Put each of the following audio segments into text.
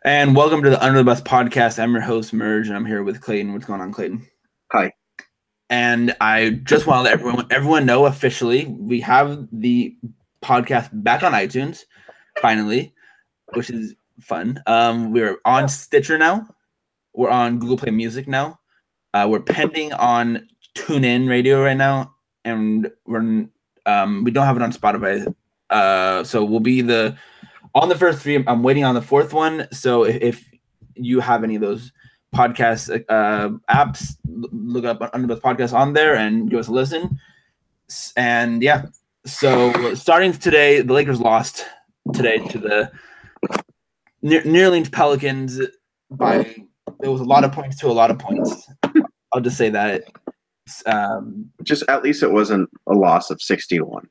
And welcome to the Under the Bus podcast. I'm your host, Merge, and I'm here with Clayton. What's going on, Clayton? Hi. And I just want to let everyone know officially we have the podcast back on iTunes, finally, which is fun. We're on Stitcher now. We're on Google Play Music now. We're pending on TuneIn Radio right now, and we don't have it on Spotify. So we'll be on the first three. I'm waiting on the fourth one. So if you have any of those podcast apps, look up Under the Podcast on there and give us a listen. And yeah, so starting today, the Lakers lost today to the New Orleans Pelicans by there was a lot of points to a lot of points. I'll just say that. Just at least it wasn't a loss of 61.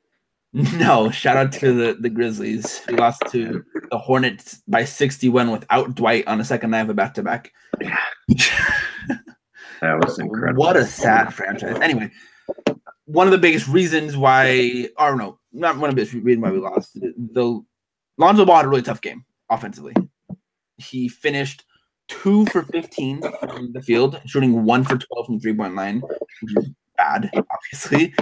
No, shout out to the Grizzlies. We lost to the Hornets by 61 without Dwight on a second night of a back-to-back. Yeah. That was incredible. What a sad franchise. Anyway, one of the biggest reasons why, or no, not one of the biggest reasons why we lost. Lonzo Ball had a really tough game offensively. He finished 2 for 15 from the field, shooting 1 for 12 from the three-point line, which is bad, obviously.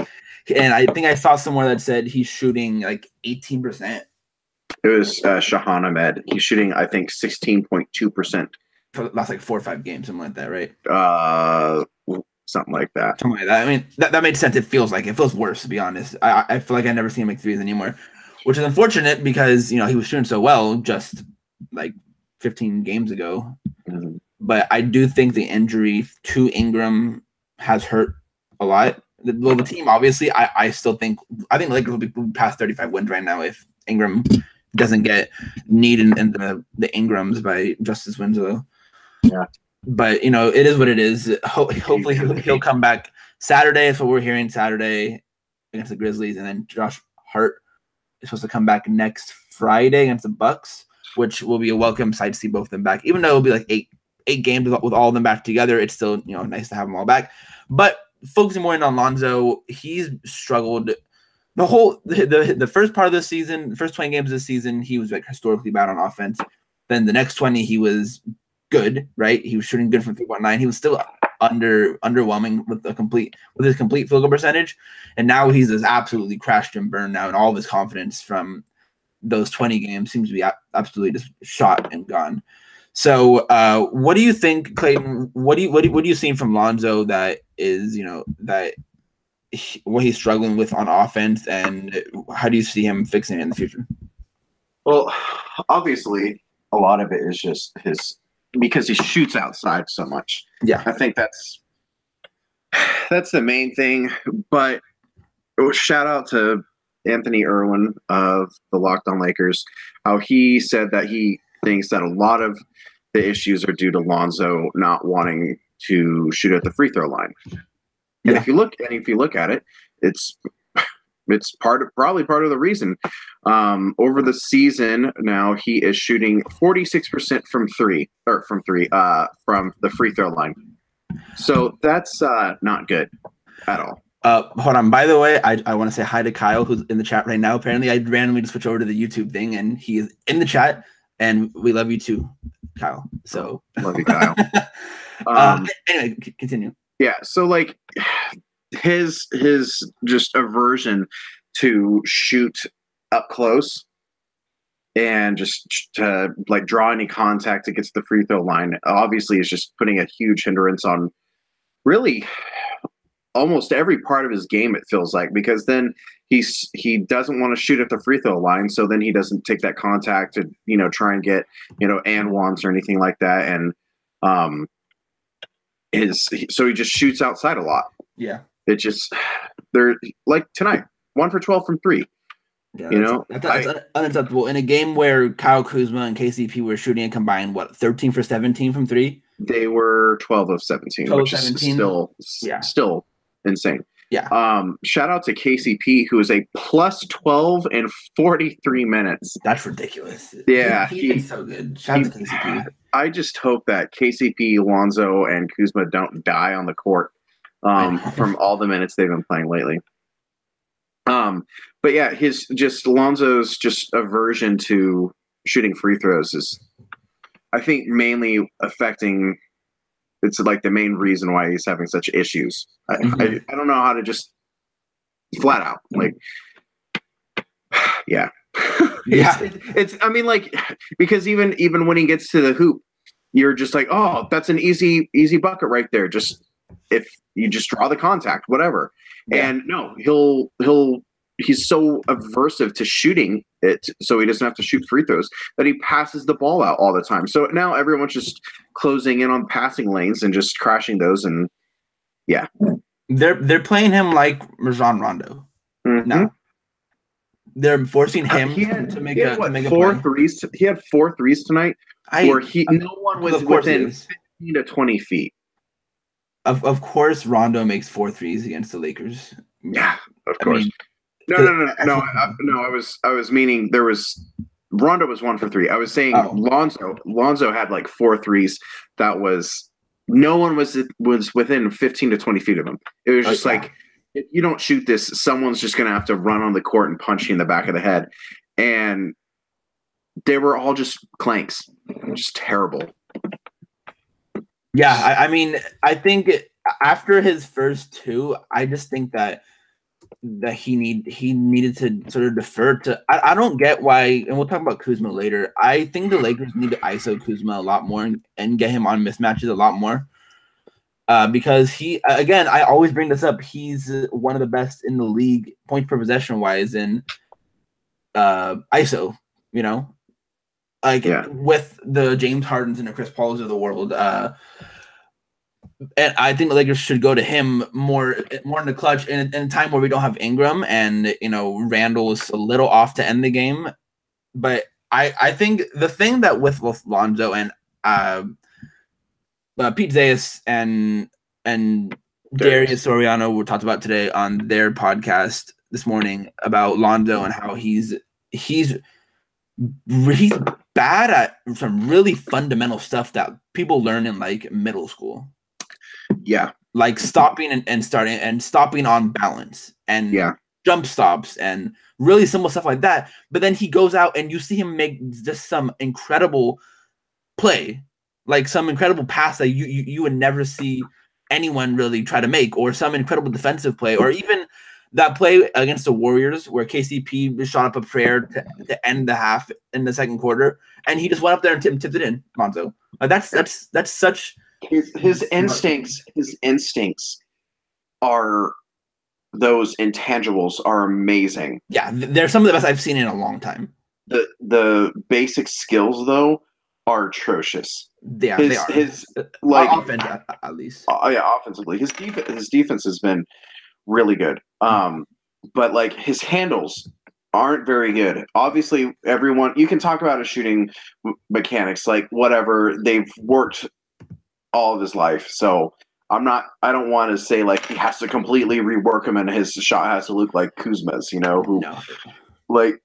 And I think I saw somewhere that said he's shooting like 18%. It was Shahan Ahmed. He's shooting, I think, 16.2%. For the last like 4 or 5 games, something like that, right? Something like that. Something like that. I mean, that made sense. It feels worse, to be honest. I feel like I never see him make threes anymore, which is unfortunate because, he was shooting so well just like 15 games ago. Mm-hmm. But I do think the injury to Ingram has hurt a lot. The team, obviously, I think the Lakers will be past 35 wins right now if Ingram doesn't get kneed in the Ingrams by Justice Winslow. Yeah. But, it is what it is. Hopefully he'll come back Saturday. That's what we're hearing, Saturday against the Grizzlies. And then Josh Hart is supposed to come back next Friday against the Bucks, which will be a welcome sight to see both of them back. Even though it'll be like eight games with all of them back together, it's still, nice to have them all back. But focusing more in on Lonzo, he's struggled the first part of the season, the first 20 games of the season, he was like historically bad on offense. Then the next 20, he was good, right? He was shooting good from 3.9. He was still underwhelming with his complete field goal percentage. And now he's just absolutely crashed and burned now, and all of his confidence from those 20 games seems to be absolutely just shot and gone. So, what do you think, Clayton? What do you see from Lonzo that is, what he's struggling with on offense, and how do you see him fixing it in the future? Well, obviously, a lot of it is just because he shoots outside so much. Yeah, I think that's the main thing. But shout out to Anthony Irwin of the Locked On Lakers, how he said that he thinks that a lot of the issues are due to Lonzo not wanting to shoot at the free throw line. And if you look at it, it's probably part of the reason. Over the season now, he is shooting 46% from the free throw line. So that's not good at all. Hold on. By the way, I want to say hi to Kyle, who's in the chat right now. Apparently, I randomly just switched over to the YouTube thing, and he is in the chat. And we love you too, Kyle. So love you, Kyle. Anyway, continue. Yeah. So like his just aversion to shoot up close and just to like draw any contact against the free throw line obviously is just putting a huge hindrance on really almost every part of his game, it feels like, because then he doesn't want to shoot at the free throw line, so then he doesn't take that contact to try and get and ones or anything like that, and so he just shoots outside a lot. Yeah, it just they're like tonight 1 for 12 from 3. Yeah, that's unacceptable in a game where Kyle Kuzma and KCP were shooting a combined 13 for 17 from 3. They were 12 of 17, which is still insane. Yeah. Shout out to KCP, who is a plus 12 in 43 minutes. That's ridiculous. Yeah. He's so good. Shout out to KCP. I just hope that KCP, Lonzo, and Kuzma don't die on the court from all the minutes they've been playing lately. But yeah, Lonzo's just aversion to shooting free throws is I think mainly affecting. It's like the main reason why he's having such issues. I don't know how to just flat out like, yeah. It's I mean, like, because even when he gets to the hoop, you're just like, oh, that's an easy bucket right there. Just if you just draw the contact, whatever. Yeah. And no, he's so aversive to shooting it, so he doesn't have to shoot free throws, that he passes the ball out all the time. So now everyone's just closing in on passing lanes and just crashing those. And yeah, they're playing him like Rajon Rondo. Mm-hmm. Now they're forcing him to make a four play. threes. He had 4 threes tonight, where no one was within 15 to 20 feet. Of course, Rondo makes 4 threes against the Lakers. Yeah, of course. No. I was meaning Rondo was 1 for 3. I was saying Lonzo had like 4 threes. That was no one was within 15 to 20 feet of him. It was just like, if you don't shoot this, someone's just gonna have to run on the court and punch you in the back of the head. And they were all just clanks, just terrible. Yeah, I mean, I think after his first 2, I just think that he needed to sort of defer to. I don't get why, and we'll talk about Kuzma later. I think the Lakers need to ISO Kuzma a lot more and get him on mismatches a lot more. Because he, again, I always bring this up. He's one of the best in the league, points per possession wise, in ISO. You know, with the James Hardens and the Chris Pauls of the world. And I think the Lakers should go to him more in the clutch in a time where we don't have Ingram and Randall is a little off to end the game. But I think the thing that with Lonzo and Pete Zayas and Darius Soriano were talked about today on their podcast this morning about Lonzo and how he's bad at some really fundamental stuff that people learn in like middle school. Yeah, like stopping and starting and stopping on balance and jump stops and really simple stuff like that. But then he goes out and you see him make just some incredible play, like some incredible pass that you would never see anyone really try to make, or some incredible defensive play, or even that play against the Warriors where KCP shot up a prayer to end the half in the second quarter, and he just went up there and tipped it in. Lonzo, that's such. His instincts are, those intangibles are amazing. Yeah, they're some of the best I've seen in a long time. The basic skills though are atrocious. Yeah, they are. His like offense at least. Offensively, his defense has been really good. But like his handles aren't very good. Obviously, everyone, you can talk about his shooting mechanics, like whatever, they've worked all of his life. So I don't want to say like he has to completely rework him and his shot has to look like Kuzma's, like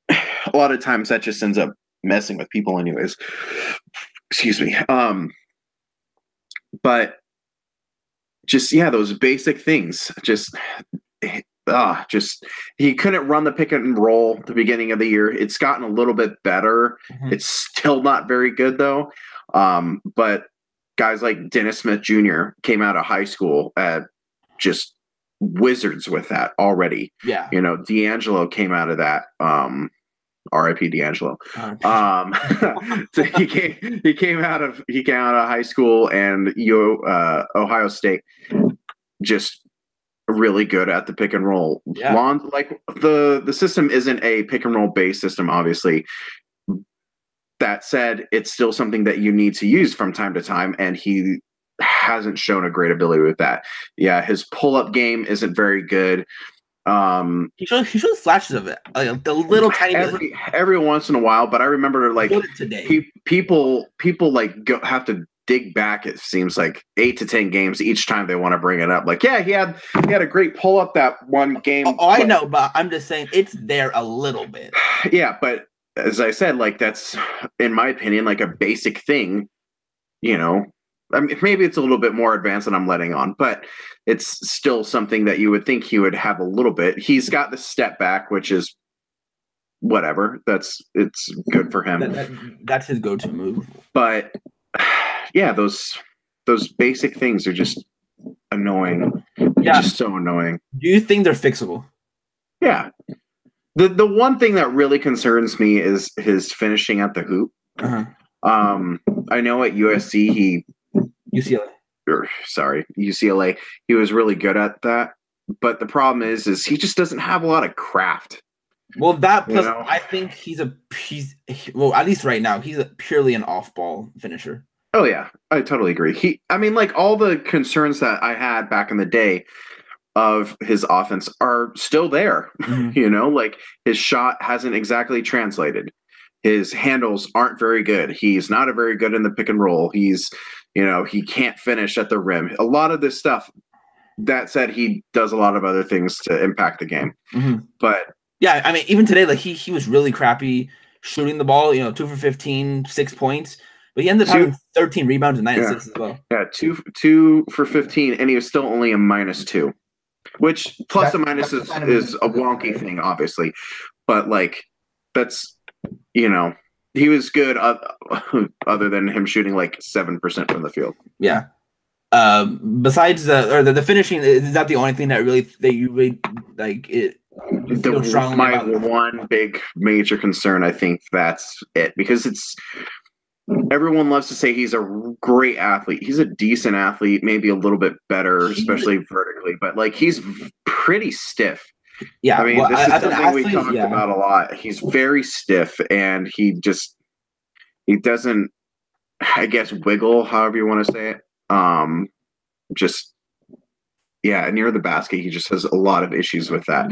a lot of times that just ends up messing with people anyways. Excuse me. But just, those basic things, just he couldn't run the pick and roll at the beginning of the year. It's gotten a little bit better. Mm-hmm. It's still not very good though. But guys like Dennis Smith Jr. came out of high school at just wizards with that already. Yeah. D'Angelo came out of that. R.I.P. D'Angelo. So he came out of high school and Ohio State, just really good at the pick and roll. Yeah. Like the system isn't a pick and roll based system, obviously. That said, it's still something that you need to use from time to time, and he hasn't shown a great ability with that. Yeah, his pull-up game isn't very good. He shows flashes of it, like the little tiny every once in a while. But I remember like people like have to dig back. It seems like 8 to 10 games each time they want to bring it up. Like, he had a great pull-up that one game. I know, but I'm just saying it's there a little bit. Yeah, but as I said, like that's, in my opinion, like a basic thing, I mean, maybe it's a little bit more advanced than I'm letting on, but it's still something that you would think he would have a little bit. He's got the step back, which is whatever. It's good for him. That's his go-to move. But yeah, those basic things are just annoying. Yeah, just so annoying. Do you think they're fixable? Yeah. The one thing that really concerns me is his finishing at the hoop. Uh-huh. I know at UCLA, he was really good at that. But the problem is he just doesn't have a lot of craft. Well, that plus, I think he's at least right now, he's purely an off-ball finisher. Oh yeah, I totally agree. Like all the concerns that I had back in the day of his offense are still there. Mm-hmm. Like his shot hasn't exactly translated. His handles aren't very good. He's not a very good in the pick and roll. He's, he can't finish at the rim. A lot of this stuff. That said, he does a lot of other things to impact the game. Mm-hmm. But yeah, even today, like he was really crappy shooting the ball. 2 for 15, 6 points. But he ended up having 13 rebounds and 9 assists as well. Yeah, 2 for 15, and he was still only a -2, which plus and minus is a wonky thing, obviously. But like, that's he was good other than him shooting like 7% from the field. Yeah. Besides the finishing, is that the only thing that you really like it? My one big major concern, I think that's it, because everyone loves to say he's a great athlete. He's a decent athlete, maybe a little bit better, especially vertically, but like he's pretty stiff. Yeah, this is something we talked about a lot. He's very stiff, and he doesn't, I guess, wiggle, however you want to say it. Near the basket, he just has a lot of issues with that.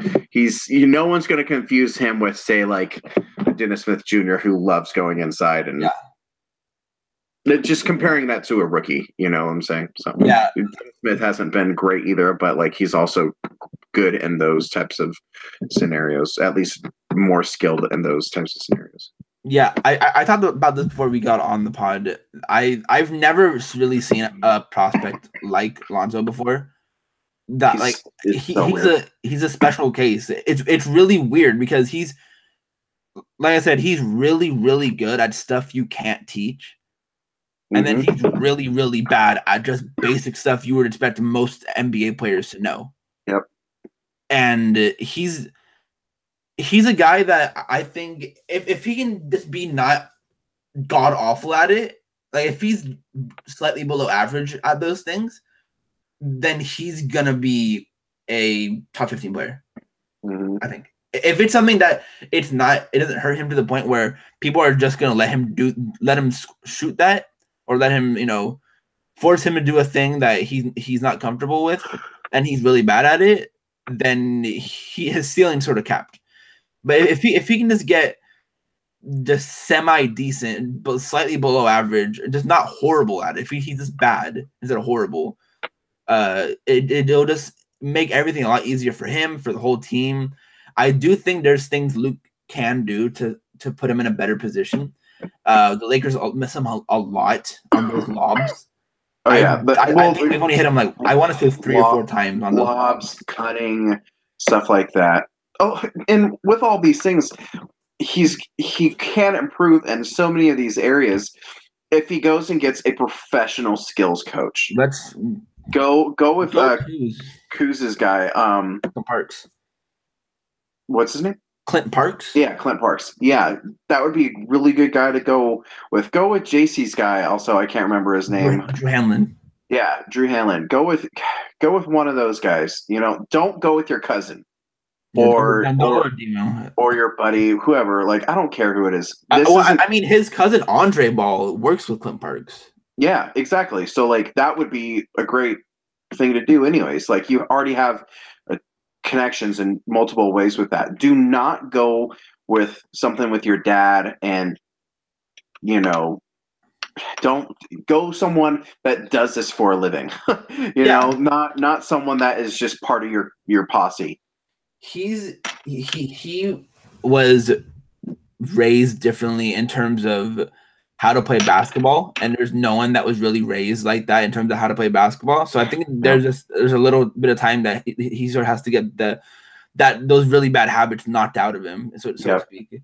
No one's going to confuse him with, say, like Dennis Smith Jr., who loves going inside, and just comparing that to a rookie, you know what I'm saying? So yeah, Dennis Smith hasn't been great either, but like he's also good in those types of scenarios, at least more skilled in those types of scenarios. Yeah, I talked about this before we got on the pod. I've never really seen a prospect like Lonzo before. That he's a special case. It's really weird because he's, like I said, he's really, really good at stuff you can't teach. And then he's really, really bad at just basic stuff you would expect most NBA players to know. Yep. And he's a guy that I think if he can just be not god awful at it, like if he's slightly below average at those things, then he's gonna be a top 15 player. I think if it's something that it doesn't hurt him to the point where people are just gonna let him shoot that, or let him, force him to do a thing that he's not comfortable with, and he's really bad at it, then his ceiling's sort of capped. But if he can just get just semi-decent, but slightly below average, just not horrible at it, if he's just bad instead of horrible, it'll just make everything a lot easier for him, for the whole team. I do think there's things Luke can do to put him in a better position. The Lakers miss him a lot on those lobs. Oh yeah, I think we've only hit him like, I want to say 3 or 4 times on those lobs, cutting, stuff like that. Oh, and with all these things, he can improve in so many of these areas if he goes and gets a professional skills coach. Let's go with Kuz's guy. Parks. What's his name? Clint Parks? Yeah, Clint Parks. Yeah, that would be a really good guy to go with. Go with JC's guy. Also, I can't remember his name. Drew Hanlon. Yeah, Drew Hanlon. Go with one of those guys. Don't go with your cousin or your buddy, whoever. Like, I don't care who it is. His cousin Andre Ball works with Clint Parks. Yeah, exactly. So, like, that would be a great thing to do anyways. Like, you already have connections in multiple ways with that. Do not go with something with your dad and, don't go someone that does this for a living. Not someone that is just part of your posse. He was raised differently in terms of how to play basketball, and there's no one that was really raised like that in terms of how to play basketball. So I think there's a little bit of time that he sort of has to get the that those really bad habits knocked out of him, so to speak.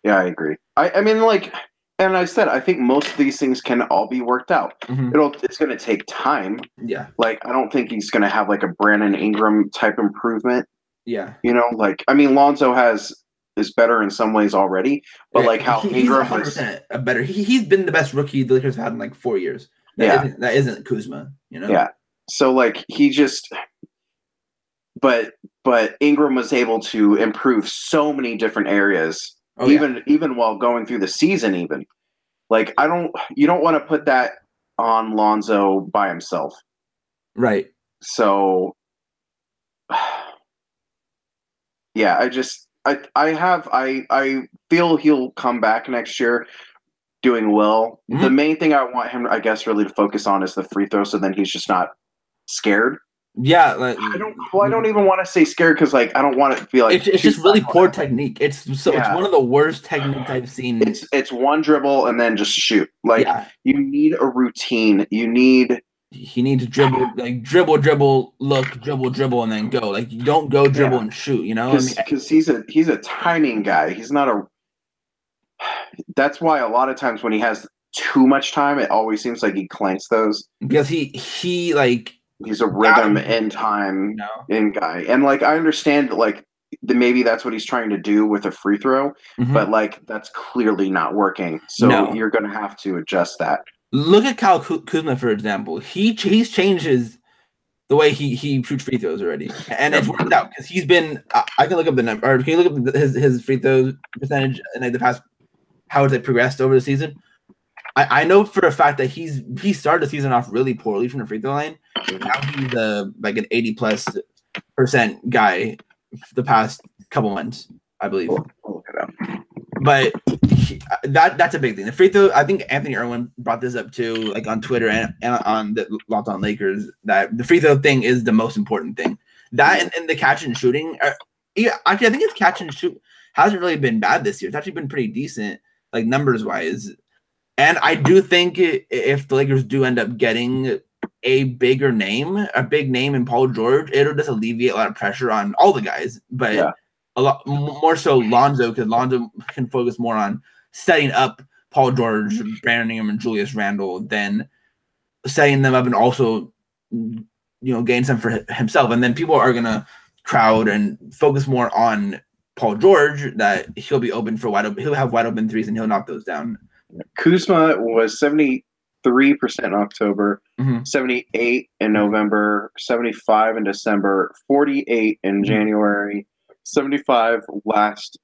Yeah, I agree. I mean, like, and I said, I think most of these things can all be worked out. It's going to take time. Yeah. Like, I don't think he's going to have like a Brandon Ingram type improvement. Yeah. You know, like, I mean, Lonzo is better in some ways already, but like how Ingram was a better. He's been the best rookie the Lakers have had in like 4 years. That isn't Kuzma. You know. Yeah. So like he just, but Ingram was able to improve so many different areas. Even while going through the season, even like you don't want to put that on Lonzo by himself, right? So, yeah, I feel he'll come back next year doing well. The main thing I want him, I guess, really to focus on is the free throw, so then he's just not scared. Yeah, like, I don't even want to say scared because like I don't want it to be like it's just really poor technique. It's one of the worst techniques I've seen. It's one dribble and then just shoot. Like you need a routine. He needs to dribble, look, dribble, and then go. Like you don't go dribble and shoot. You know, because he's a timing guy. He's not a. That's why a lot of times when he has too much time, it always seems like he clanks those because he like. He's a rhythm and time in guy. And like I understand that like maybe that's what he's trying to do with a free throw, but like that's clearly not working. So you're gonna have to adjust that. Look at Kyle Kuzma, for example. He's changed the way he shoots free throws already. And it's worked out because he's been I can look up the number, or can you look up his free throw percentage in like the past how has it progressed over the season? I know for a fact that he started the season off really poorly from the free throw line. Now he's like an 80+% guy the past couple months, I believe. Look it up. But that's a big thing. The free throw, I think Anthony Irwin brought this up too, like on Twitter and on the Locked On Lakers, that the free throw thing is the most important thing. That and the catch and shooting. Actually, I think his catch and shoot hasn't really been bad this year. It's actually been pretty decent, like numbers wise. And I do think if the Lakers do end up getting a big name in Paul George, it'll just alleviate a lot of pressure on all the guys. But a lot more so Lonzo, because Lonzo can focus more on setting up Paul George, Brandon Ingram, and Julius Randle than setting them up and also, getting some for himself. And then people are gonna crowd and focus more on Paul George, that he'll be open for he'll have wide open threes and he'll knock those down. Kuzma was 73% in October, 78 in November, 75 in December, 48 in January, 75 last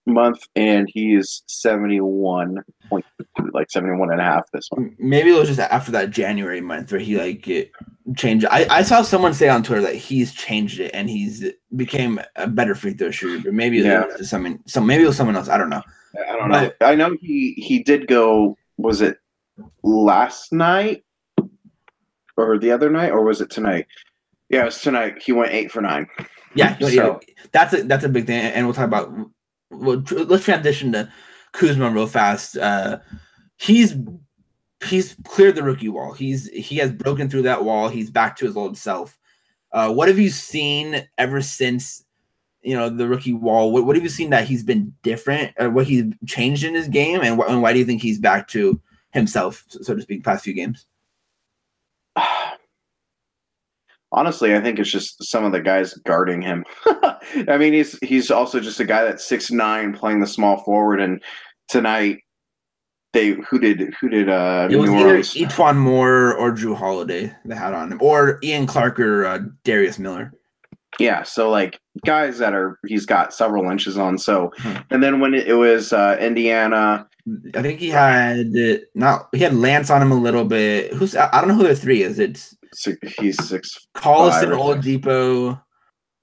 month, and he is 71 and a half this month. Maybe it was just after that January month where he changed. I saw someone say on Twitter that he's changed it and he's became a better free throw shooter, but maybe it was maybe it was someone else. I don't know. I don't know. I know he did go. Was it last night or the other night, or was it tonight? Yeah, it was tonight. He went 8 for 9. Yeah, so that's a big thing, and we'll talk about. Let's transition to Kuzma real fast. He's cleared the rookie wall. He has broken through that wall. He's back to his old self. What have you seen ever since? The rookie wall. What have you seen that he's been different, or what he's changed in his game, and why do you think he's back to himself, so to speak, past few games? Honestly, I think it's just some of the guys guarding him. I mean, he's also just a guy that's 6'9", playing the small forward, and tonight who did it was either Etuan Moore or Drew Holiday that had on him, or Ian Clark or Darius Miller. Yeah, so like guys that he's got several inches on. So, and then when it was Indiana, I think he had Lance on him a little bit. I don't know who their 3 is. He's 6'5". Collison, Oladipo.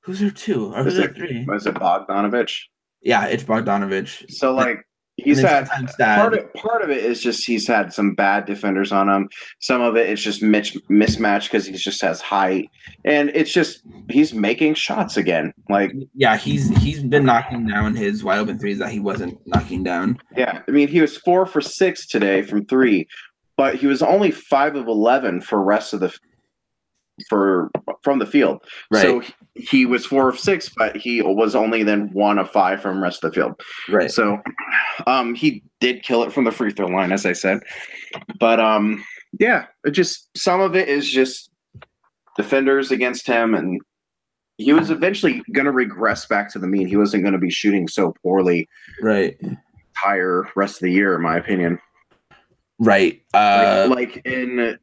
Who's their 2? Or who's their 3? Was it Bogdanovich? Yeah, it's Bogdanovich. So like he's had part of it is just he's had some bad defenders on him. Some of it is just mismatch because he just has height, and it's just he's making shots again. Like he's been knocking down his wide open threes that he wasn't knocking down. Yeah, I mean he was 4 for 6 today from 3, but he was only 5 of 11 for rest of the from the field. Right. So he was 4 of 6, but he was only then 1 of 5 from the rest of the field. Right. So he did kill it from the free throw line, as I said. But yeah, it just some of it is just defenders against him, and he was eventually going to regress back to the mean. He wasn't going to be shooting so poorly, right, entire rest of the year, in my opinion. Right. Like in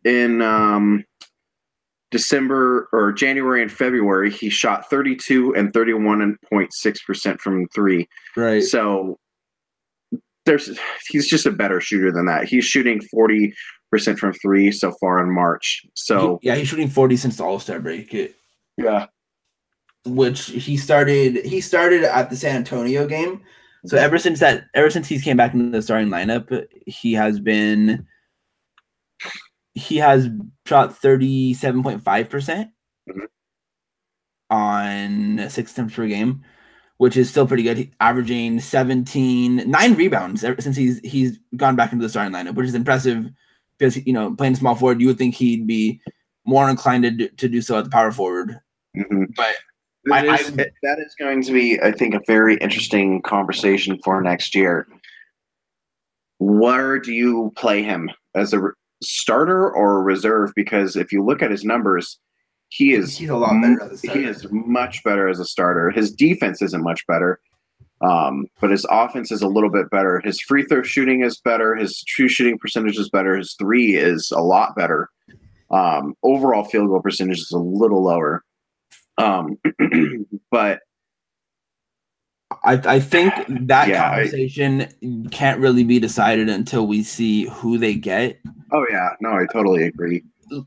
December or January and February, he shot 32 and 31.6% from three. Right. So he's just a better shooter than that. He's shooting 40% from three so far in March. So he's shooting 40 since the All-Star break. Yeah. Which he started at the San Antonio game. So ever since he's came back into the starting lineup, he has shot 37.5% on 6 attempts per game, which is still pretty good. Averaging 9 rebounds ever since he's gone back into the starting lineup, which is impressive because playing small forward, you would think he'd be more inclined to do so at the power forward. Mm-hmm. But that is going to be, I think, a very interesting conversation for next year. Where do you play him, as a starter or a reserve? Because if you look at his numbers, he's a lot better as a starter. He is much better as a starter. His defense isn't much better, but his offense is a little bit better. His free throw shooting is better. His true shooting percentage is better. His three is a lot better. Overall field goal percentage is a little lower. But I think that conversation can't really be decided until we see who they get. Oh yeah, no, I totally agree.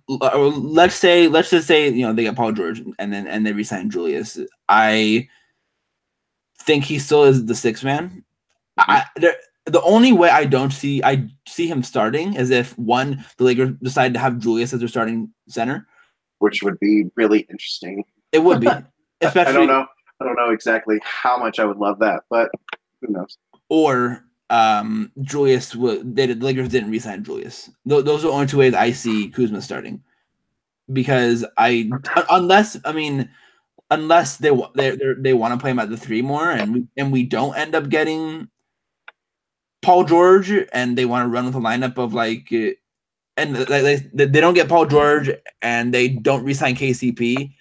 Let's just say they get Paul George and they resign Julius. I think he still is the sixth man. The only way I see him starting is if the Lakers decide to have Julius as their starting center, which would be really interesting. It would be, especially. I don't know exactly how much I would love that, but who knows? Or Julius the Lakers didn't re-sign Julius. Those are the only two ways I see Kuzma starting, because unless they want to play him at the 3 more, and we don't end up getting Paul George, and they want to run with a lineup of and they don't get Paul George, and they don't re-sign KCP,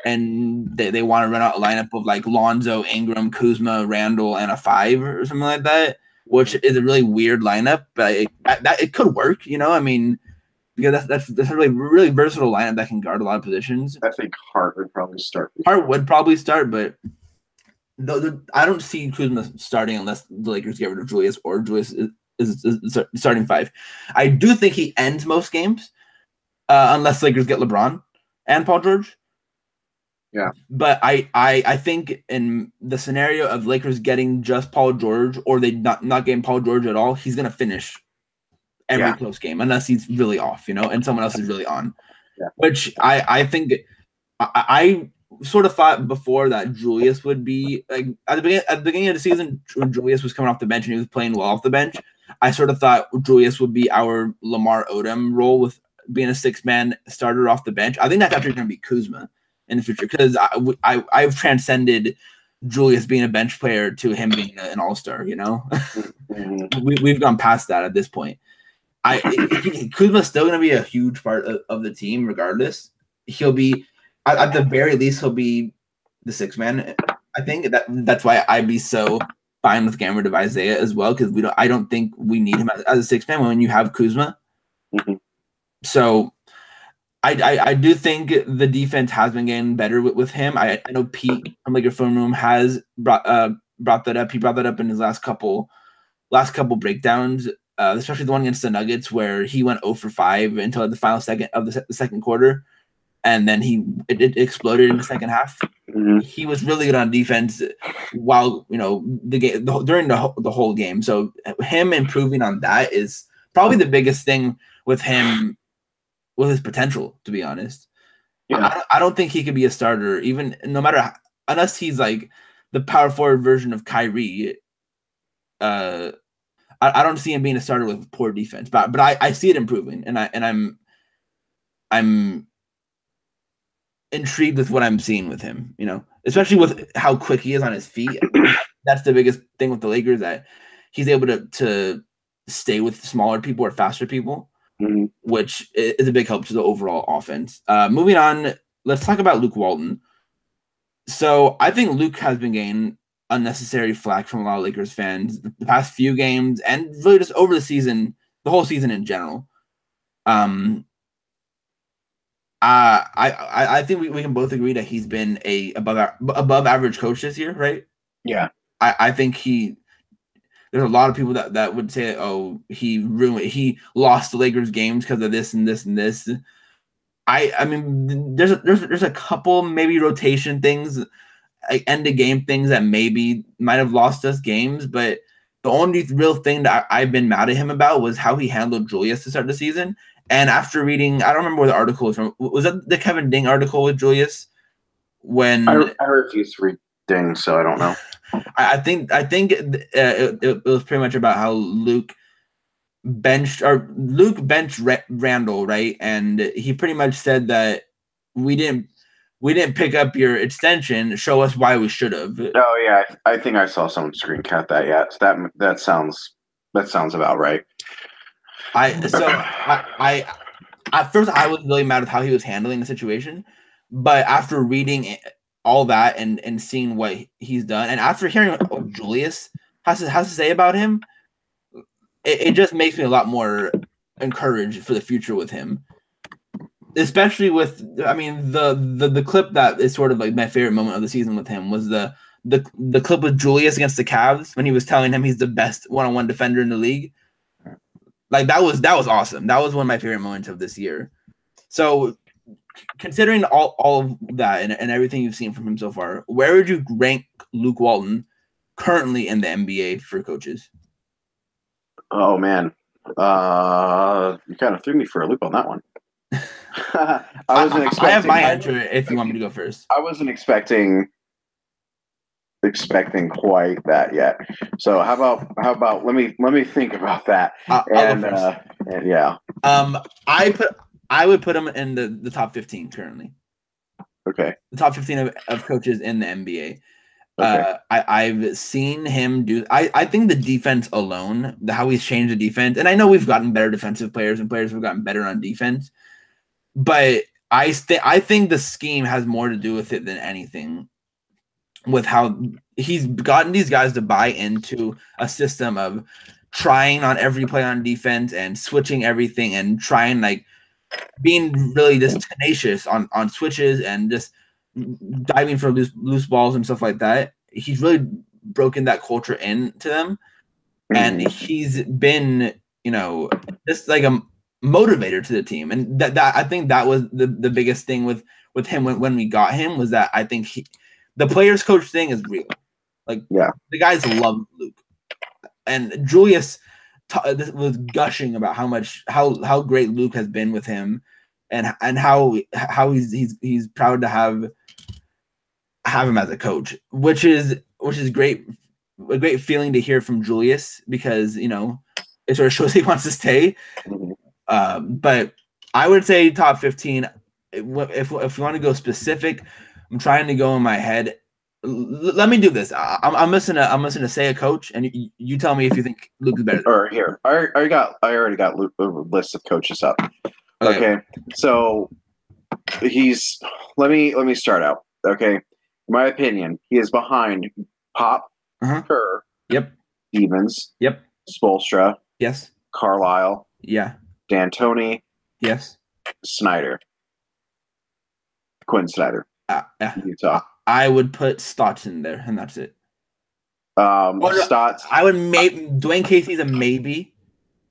and they want to run out a lineup of Lonzo, Ingram, Kuzma, Randall, and a 5 or something like that, which is a really weird lineup, but it could work, because that's a really versatile lineup that can guard a lot of positions. I think Hart would probably start. But I don't see Kuzma starting unless the Lakers get rid of Julius, or Julius is starting 5. I do think he ends most games, unless Lakers get LeBron and Paul George. Yeah, but I think in the scenario of Lakers getting just Paul George, or they not getting Paul George at all, he's gonna finish every close game unless he's really off, and someone else is really on. Yeah. Which I think I sort of thought before that Julius would be at the beginning of the season, when Julius was coming off the bench and he was playing well off the bench. I sort of thought Julius would be our Lamar Odom role with being a 6-man starter off the bench. I think that's actually going to be Kuzma in the future, because I've transcended Julius being a bench player to him being an all-star. We've gone past that at this point. Kuzma's still going to be a huge part of the team regardless. He'll be, at the very least, he'll be the 6-man. I think that's why I'd be so fine with Gamma of Isaiah as well, because I don't think we need him as a 6-man when you have Kuzma. Mm-hmm. So I do think the defense has been getting better with him. I know Pete from Laker Phone Room has brought that up. He brought that up in his last couple breakdowns, especially the one against the Nuggets, where he went 0 for 5 until the final second of the second quarter, and then it exploded in the second half. Mm-hmm. He was really good on defense while the game during the whole game. So him improving on that is probably the biggest thing with him, with his potential, to be honest. Yeah. I don't think he could be a starter, even unless he's the power forward version of Kyrie. I don't see him being a starter with poor defense, but I see it improving, and I'm intrigued with what I'm seeing with him, especially with how quick he is on his feet. That's the biggest thing with the Lakers, that he's able to stay with smaller people or faster people, which is a big help to the overall offense. Moving on, let's talk about Luke Walton. So I think Luke has been getting unnecessary flack from a lot of Lakers fans the past few games, and really just over the season, the whole season in general. I think we can both agree that he's been a above average coach this year, right? Yeah. I think there's a lot of people that would say, oh, he lost the Lakers games because of this and this and this. I mean, there's a couple maybe rotation things, like end of game things that maybe might have lost us games, but the only real thing that I've been mad at him about was how he handled Julius to start the season. And after reading, I don't remember where the article was from. Was that the Kevin Ding article with Julius? When I refuse to read Ding, so I don't know. I think it was pretty much about how Luke benched Randall, right? And he pretty much said that we didn't pick up your extension. Show us why we should have. Oh yeah, I think I saw someone screen cap that. Yeah, so that sounds about right. I at first I was really mad with how he was handling the situation, but after reading all that and seeing what he's done, and after hearing what Julius has to say about him, it just makes me a lot more encouraged for the future with him. Especially with, I mean, the clip that is sort of like my favorite moment of the season with him was the clip with Julius against the Cavs when he was telling him he's the best one-on-one defender in the league. Like that was awesome. That was one of my favorite moments of this year. So considering all of that and everything you've seen from him so far, where would you rank Luke Walton currently in the NBA for coaches? Oh man, you kind of threw me for a loop on that one. I wasn't expecting. I have my answer if you want me to go first. I wasn't expecting quite that yet. So how about let me think about that. Yeah. I would put him in the top 15 currently. Okay. The top 15 of coaches in the NBA. Okay. I've seen him do. I think the defense alone, how he's changed the defense, and I know we've gotten better defensive players and players have gotten better on defense, but I think the scheme has more to do with it than anything. With how he's gotten these guys to buy into a system of trying on every play on defense and switching everything and trying, like, being really just tenacious on switches and just diving for loose balls and stuff like that. He's really broken that culture into them, and he's been, just like a motivator to the team. And that I think that was the biggest thing with him when we got him, was that I think the players coach thing is real. Like, yeah, the guys love Luke, and Julius was gushing about how great Luke has been with him, and how he's proud to have him as a coach, which is great, a great feeling to hear from Julius, because it sort of shows he wants to stay. But I would say top 15. If you want to go specific, I'm trying to go in my head. Let me do this. I'm listening to say a coach, and you tell me if you think Luke is better. Or here, I already got Luke, a list of coaches up. Okay. So he's let me start out. Okay, in my opinion, he is behind Pop, Kerr, yep, Stevens, yep, Spoelstra, yes, Carlisle, yeah, D'Antoni, yes, Snyder, Quinn Snyder, Utah. I would put Stotts in there, and that's it. Stotts. I would Dwayne Casey's a maybe.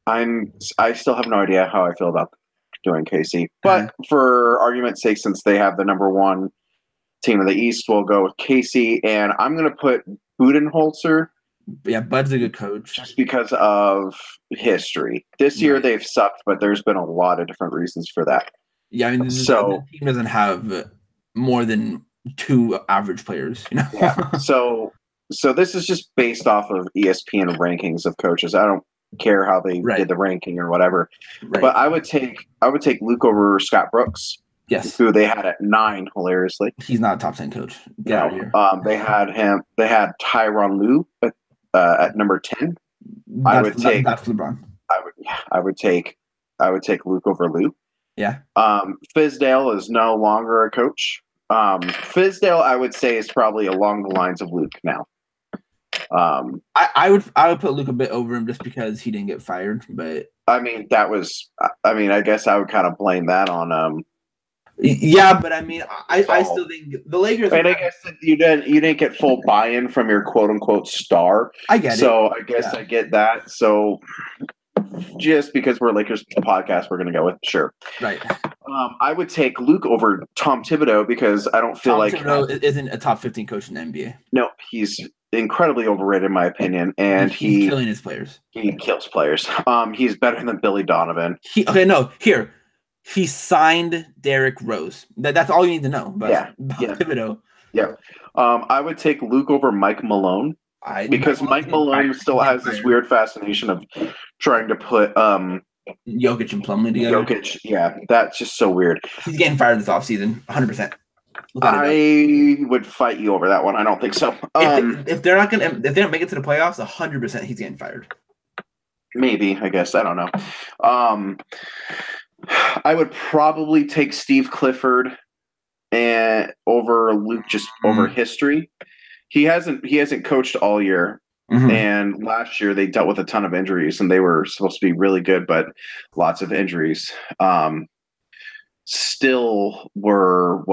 I still have no idea how I feel about Dwayne Casey, but for argument's sake, since they have the number one team in the East, we'll go with Casey, and I'm going to put Budenholzer. Yeah, Bud's a good coach, just because of history. This year they've sucked, but there's been a lot of different reasons for that. Yeah, I mean, the team doesn't have more than 2 average players, Yeah. So this is just based off of ESPN rankings of coaches. I don't care how they did the ranking or whatever. Right. But I would take Luke over Scott Brooks. Yes. who they had at 9, hilariously. He's not a top 10 coach. Get out of here. They had Tyronn Lue at number 10. That's LeBron. I would take Luke over Lue. Yeah. Fizdale is no longer a coach. Fizdale, I would say, is probably along the lines of Luke now. I would put Luke a bit over him just because he didn't get fired, but I guess I would kind of blame that on yeah, but I mean, I still think the Lakers. And I guess that you didn't get full buy-in from your quote unquote star. I get it. So I guess I get that. So just because we're Lakers podcast, we're going to go with sure. Right. I would take Luke over Tom Thibodeau because I don't feel like Thibodeau isn't a top 15 coach in the NBA. No, he's incredibly overrated in my opinion, and he's killing his players. He kills players. He's better than Billy Donovan. He signed Derrick Rose. That's all you need to know. About Thibodeau. Yeah. I would take Luke over Mike Malone. Because Mike Malone still has this weird fascination of trying to put Jokic and Plumlee together. Jokic, yeah, that's just so weird. He's getting fired this offseason, 100%. I would fight you over that one. I don't think so. If they don't make it to the playoffs, 100% he's getting fired. Maybe, I guess. I don't know. I would probably take Steve Clifford over Luke just over history. He hasn't coached all year. Mm-hmm. And last year they dealt with a ton of injuries and they were supposed to be really good, but lots of injuries. Still were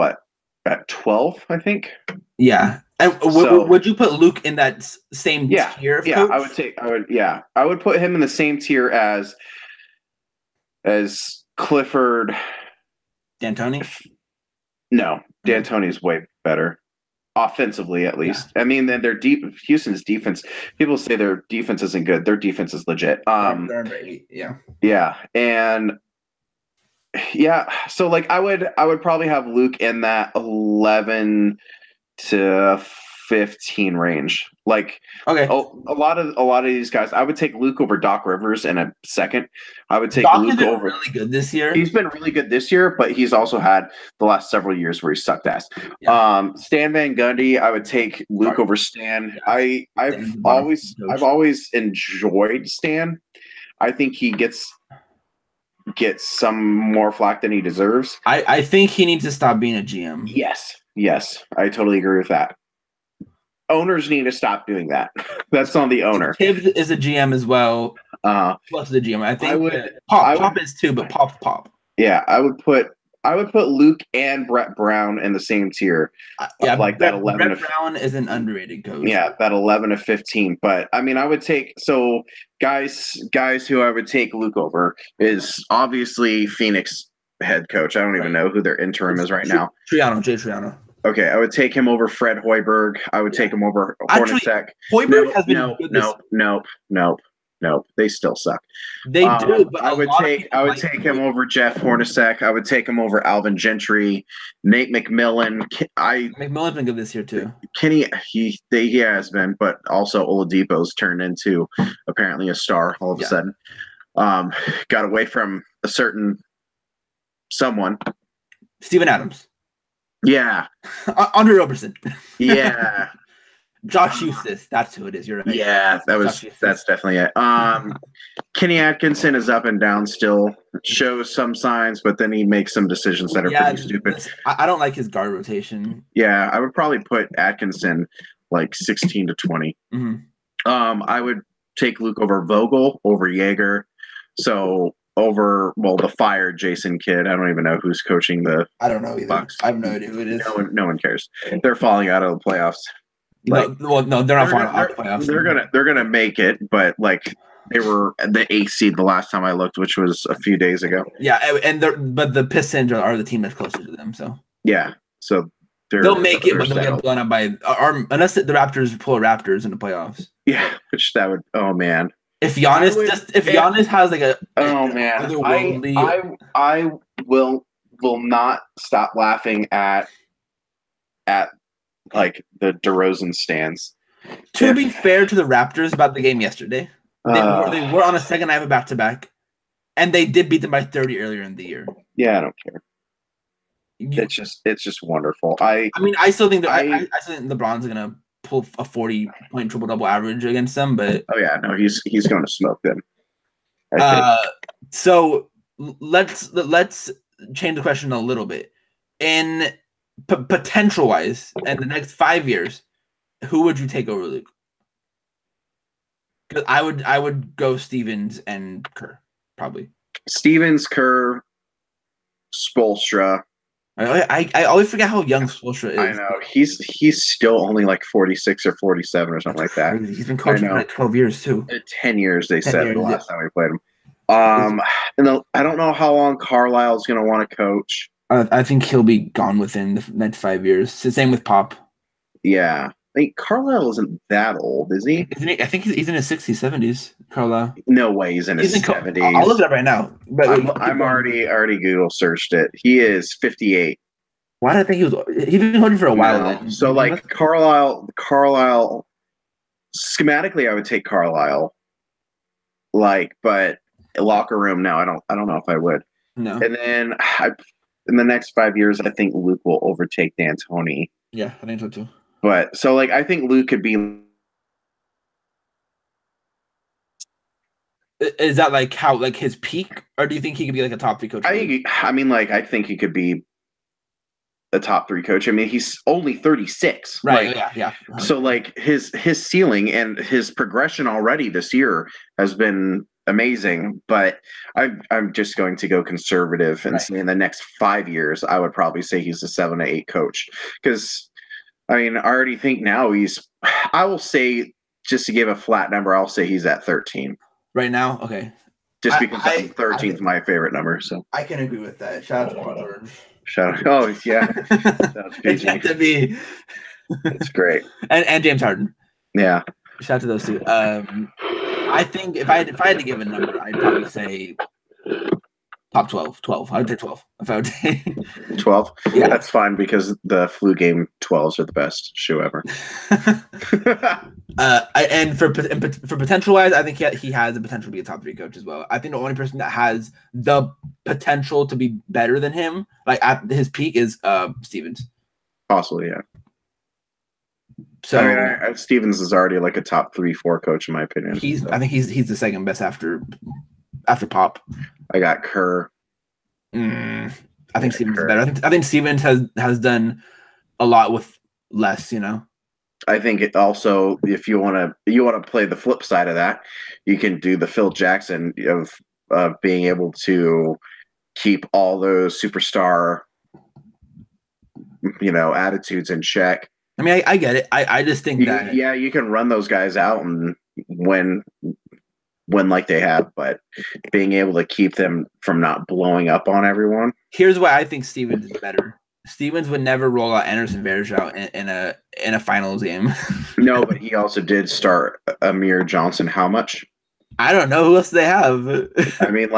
at 12, I think. Yeah. And would you put Luke in that same tier of coach? I would put him in the same tier as Clifford. D'Antoni? No, D'Antoni's way better. Offensively, at least. Yeah. I mean, then their Houston's defense. People say their defense isn't good. Their defense is legit. Yeah, and so I would probably have Luke in that 11 to 15 range. A lot of these guys. I would take Luke over Doc Rivers in a second. I would take Luke over. Really good this year. He's been really good this year, but he's also had the last several years where he sucked ass. Yeah. Stan Van Gundy, I would take Luke over Stan. I've always enjoyed Stan. I think he gets some more flack than he deserves. I think he needs to stop being a GM. Yes, I totally agree with that. Owners need to stop doing that. That's on the owner. Tibbs is a GM as well. Plus the GM. I think Pop is too, but Pop's Pop. Yeah, I would put Luke and Brett Brown in the same tier. That 11. Brett Brown is an underrated coach. Yeah, that 11 to 15. But I mean, I would take guys who I would take Luke over is obviously Phoenix head coach. I don't even know who their interim is right now. Jay Triano. Okay, I would take him over Fred Hoiberg. I would take him over Hornacek. Hoiberg has been Nope. They still suck. They do, but I would take him over Jeff Hornacek. I would take him over Alvin Gentry, Nate McMillan. McMillan's been good this year too. Kenny, he has been, but also Oladipo's turned into apparently a star all of a sudden. Got away from a certain someone. Steven Adams. Yeah. Andre Roberson. Yeah. Josh Eustace. That's who it is. You're right. Yeah, that's definitely it. Kenny Atkinson is up and down still. Shows some signs, but then he makes some decisions that are pretty stupid. I don't like his guard rotation. Yeah, I would probably put Atkinson 16 to 20. Mm-hmm. I would take Luke over Vogel, over Jaeger. So over the fired Jason Kidd. I don't even know who's coaching the I don't know either. Bucks. I have no idea who it is. No one cares. They're falling out of the playoffs. No, they're not falling out of the playoffs. They're gonna make it, but they were the 8th seed the last time I looked, which was a few days ago. Yeah, but the Pistons are the team that's closer to them. So yeah, so they'll make it, but they'll get blown up by unless the Raptors pull Raptors in the playoffs. Yeah, which that would. Oh man. If Giannis has I will not stop laughing at the DeRozan stands. To be fair to the Raptors about the game yesterday, they were on a second night of a back-to-back, and they did beat them by 30 earlier in the year. Yeah, I don't care. It's just wonderful. I mean, I still think that I still think LeBron's gonna pull a 40-point triple double average against them, but oh yeah, no, he's going to smoke them. So let's change the question a little bit. In potential wise, in the next 5 years, who would you take over Luke? Because I would go Stevens and Kerr probably. Stevens, Kerr, Spoelstra. I always forget how young Spoelstra is. I know he's still only like 46 or 47 or something like that. He's been coaching for like 12 years too. 10 years they said the last time we played him. And I don't know how long Carlisle's going to want to coach. I think he'll be gone within the next 5 years. Same with Pop. Yeah. I mean, Carlisle isn't that old, is he? I think he's in his 60s, 70s, Carlisle. No way he's in his 70s. I'll look it up right now. But I'm already Google searched it. He is 58. Why did I think he's been holding for a while then? So like Carlisle, schematically I would take Carlisle. But locker room, no, I don't know if I would. No. And then in the next 5 years, I think Luke will overtake D'Antoni. Yeah, I think so too. But so I think Luke could be. Is that his peak, or do you think he could be like a top 3 coach? I think he could be a top 3 coach. I mean, he's only 36. Right. Yeah. So his ceiling and his progression already this year has been amazing. But I'm just going to go conservative and say in the next 5 years, I would probably say he's a 7 to 8 coach. Because I mean, I already think now I will say, just to give a flat number, I'll say he's at 13. Right now? Okay. Just because 13 is my favorite number. So I can agree with that. Shout out to Paul. Shout out. Oh, yeah. It's meant to be. It's great. And James Harden. Yeah. Shout out to those two. I think if I had to give a number, I'd probably say top 12. 12. I would say 12. If I would say 12? Yeah. That's fine because the flu game 12s are the best shoe ever. And for potential wise, I think he has the potential to be a top 3 coach as well. I think the only person that has the potential to be better than him, like at his peak, is Stevens. Possibly, yeah. So I mean, Stevens is already like a top 3-4 coach in my opinion. I think he's the second best after Pop. I got Kerr. I think Stevens is better. I think Stevens has done a lot with less. I think it also, if you want to play the flip side of that, you can do the Phil Jackson of being able to keep all those superstar, attitudes in check. I mean, I get it. I just think that you can run those guys out and win like they have, but being able to keep them from not blowing up on everyone. Here's why I think Stevens is better. Stevens would never roll out Anderson Varejao in a finals game. No, but he also did start Amir Johnson. How much? I don't know. Who else do they have? I mean,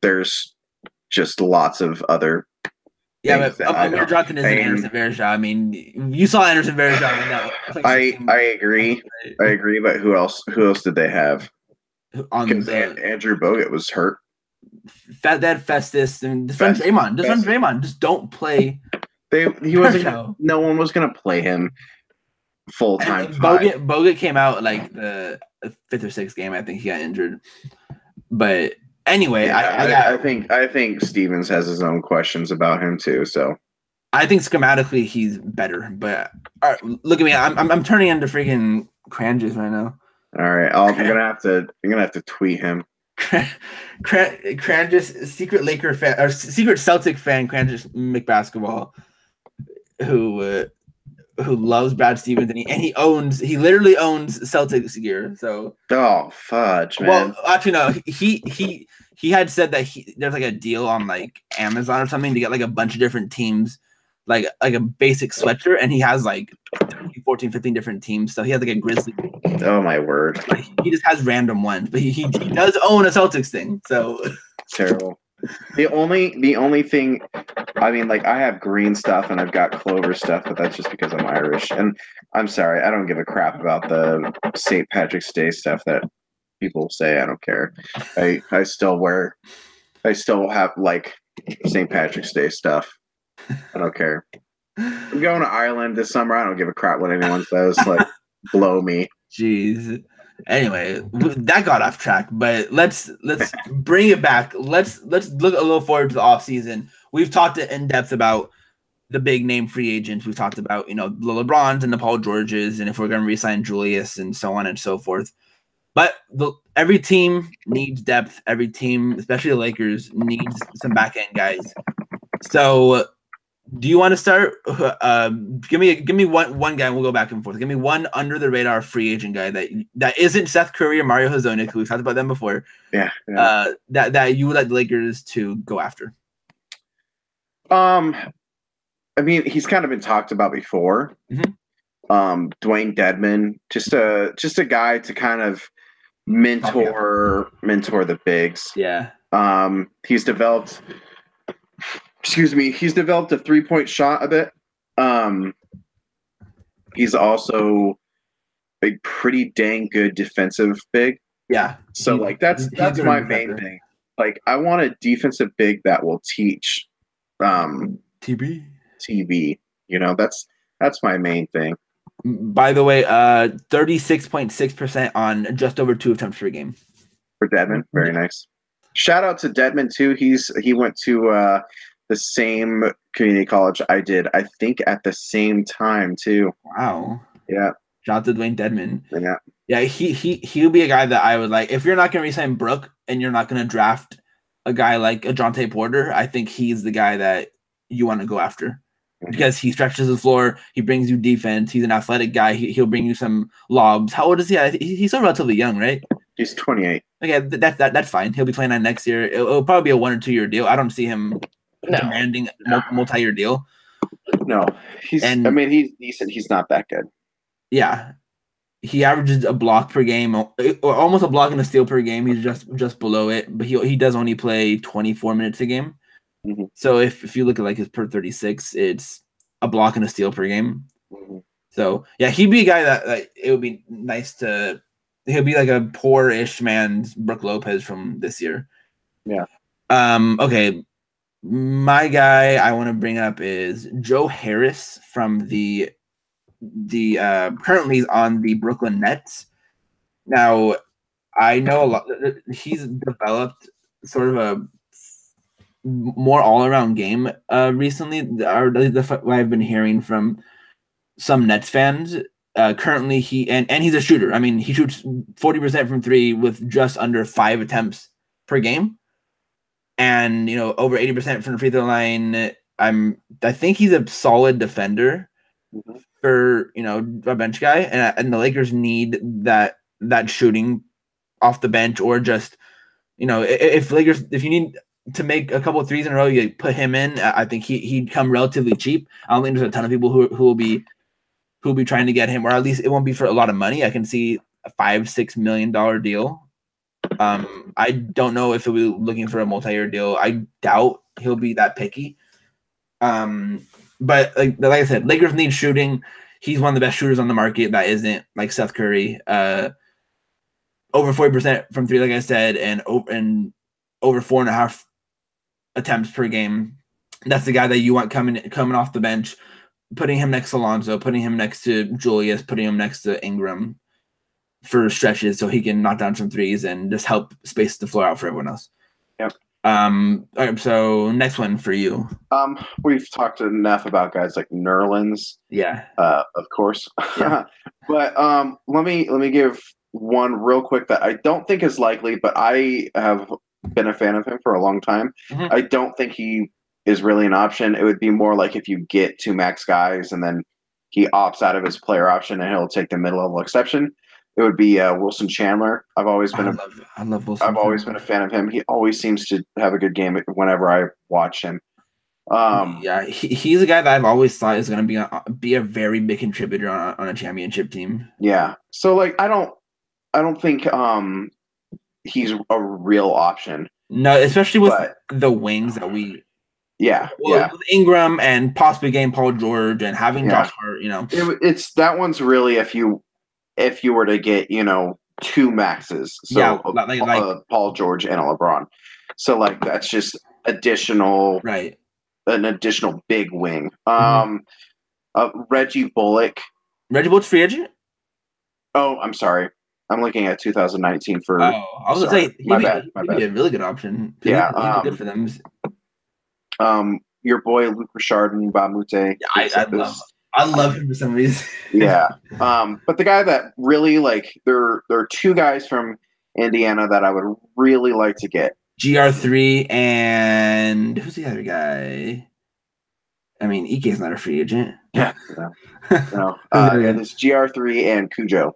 there's just lots of other. Yeah, but Amir Johnson isn't Anderson Varejao. I mean, you saw Anderson Varejao. I agree. I agree. But who else? Who else did they have? Andrew Bogut was hurt. That Festus and Draymond. Just don't play. He wasn't. No one was going to play him full time. Bogut came out like the 5th or 6th game. I think he got injured. But anyway, I think Stevens has his own questions about him too. So I think schematically he's better. But all right, look at me. I'm turning into freaking Cranges right now. All right, I'm gonna have to tweet him. Cranges, secret Laker fan or secret Celtic fan, Cranges McBasketball, who loves Brad Stevens and he literally owns Celtics gear. So fudge, man. Well, actually no, he had said that there's like a deal on like Amazon or something to get like a bunch of different teams. Like a basic sweatshirt, and he has like 14, 15 different teams. So he has like a Grizzly. Oh my word! Like, he just has random ones, but he does own a Celtics thing. So terrible. The only thing, I mean, I have green stuff and I've got clover stuff, but that's just because I'm Irish. And I'm sorry, I don't give a crap about the St. Patrick's Day stuff that people say. I don't care. I still have St. Patrick's Day stuff. I don't care. I'm going to Ireland this summer. I don't give a crap what anyone says. Like, blow me. Jeez. Anyway, that got off track, but let's bring it back. Let's look a little forward to the off season. We've talked in depth about the big name free agents. We've talked about, the LeBrons and the Paul Georges, and if we're going to re-sign Julius and so on and so forth. But every team needs depth. Every team, especially the Lakers, needs some back end guys. So, do you want to start? Give me one guy, and we'll go back and forth. Give me one under the radar free agent guy that isn't Seth Curry or Mario Hezonja, because we've talked about them before. Yeah. That you would like the Lakers to go after. I mean, he's kind of been talked about before. Mm-hmm. Dwayne Dedman, just a guy to kind of mentor the bigs. Yeah. He's developed a 3-point shot a bit. He's also a pretty dang good defensive big. Yeah. So that's my main thing. Like, I want a defensive big that will teach TB. That's my main thing. By the way, 36.6% on just over 2 attempts per game. For Dedman, very nice. Shout out to Dedman too. He went to the same community college I did, I think at the same time too. Wow. Yeah. Shout out to Dwayne Dedman. Yeah. Yeah, he'll be a guy that I would like. If you're not going to re-sign Brooke and you're not going to draft a guy like a Jonte Porter, I think he's the guy that you want to go after. Because he stretches the floor, he brings you defense, he's an athletic guy, he'll bring you some lobs. How old is he? He's still relatively young, right? He's 28. Okay, that's fine. He'll be 29 next year. It'll probably be a 1 or 2 year deal. I don't see him demanding a multi-year deal. No, he's decent. He's not that good. Yeah, he averages a block per game, or almost a block and a steal per game. He's just below it, but he does only play 24 minutes a game. Mm-hmm. So if you look at like his per 36, it's a block and a steal per game. Mm-hmm. So yeah, he'd be a guy that it would be nice to. He'll be like a poor-ish man's Brook Lopez from this year. Yeah. Okay. My guy I want to bring up is Joe Harris from the currently on the Brooklyn Nets. Now, I know a lot. He's developed sort of a more all-around game recently. What I've been hearing from some Nets fans. Currently, he's a shooter. I mean, he shoots 40% from 3 with just under 5 attempts per game, and over 80% from the free throw line. I think he's a solid defender for a bench guy, and the Lakers need that shooting off the bench, or just if you need to make a couple of threes in a row, you put him in. I think he'd come relatively cheap. I don't think there's a ton of people who will be trying to get him, or at least it won't be for a lot of money. I can see a $5-6 million deal. I don't know if he'll be looking for a multi-year deal. I doubt he'll be that picky. But like I said, Lakers need shooting. He's one of the best shooters on the market that isn't like Seth Curry. Over 40% from 3, like I said, and over 4.5 attempts per game. That's the guy that you want coming off the bench, putting him next to Lonzo, putting him next to Julius, putting him next to Ingram for stretches so he can knock down some threes and just help space the floor out for everyone else. Yep. All right, so next one for you. We've talked enough about guys like Nerlens. Yeah. Of course. Yeah. But let me give one real quick that I don't think is likely, but I have been a fan of him for a long time. Mm-hmm. I don't think he is really an option. It would be more like if you get 2 max guys and then he opts out of his player option and he'll take the mid-level exception. It would be Wilson Chandler. I love Wilson. I've always been a fan of him. He always seems to have a good game whenever I watch him. Yeah, he's a guy that I've always thought is going to be a very big contributor on a championship team. Yeah. So like I don't think he's a real option. No, especially with the wings that we. Yeah, with Ingram and possibly getting Paul George and having Josh Hart, it's that one's really if you were to get 2 maxes, so like Paul George and a LeBron, so like that's just additional right an additional big wing. Reggie Bullock. Reggie Bullock's free agent? Oh, I'm sorry. I'm looking at 2019 for. Oh, I was gonna say my bad. He'd be a really good option. Yeah, he'd be good for them. Your boy Luke Richard and Bamute. I love him for some reason. Yeah. But the guy that really there are two guys from Indiana that I would really like to get. GR3 and who's the other guy? I mean, Ike's not a free agent. Yeah. No. It's GR3 and Cujo.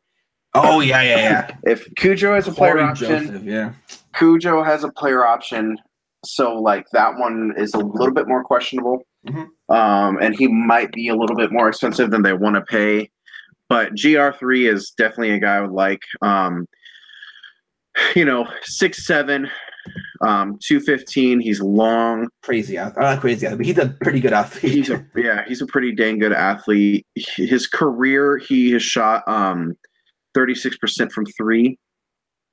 Oh yeah. If Cujo has a player option, Joseph, Cujo has a player option. So that one is a little bit more questionable. And he might be a little bit more expensive than they want to pay. But GR3 is definitely a guy I would like. 6'7", 215. He's long. Crazy athlete. Not crazy athlete, but he's a pretty good athlete. He's a pretty dang good athlete. His career, he has shot 36% from three.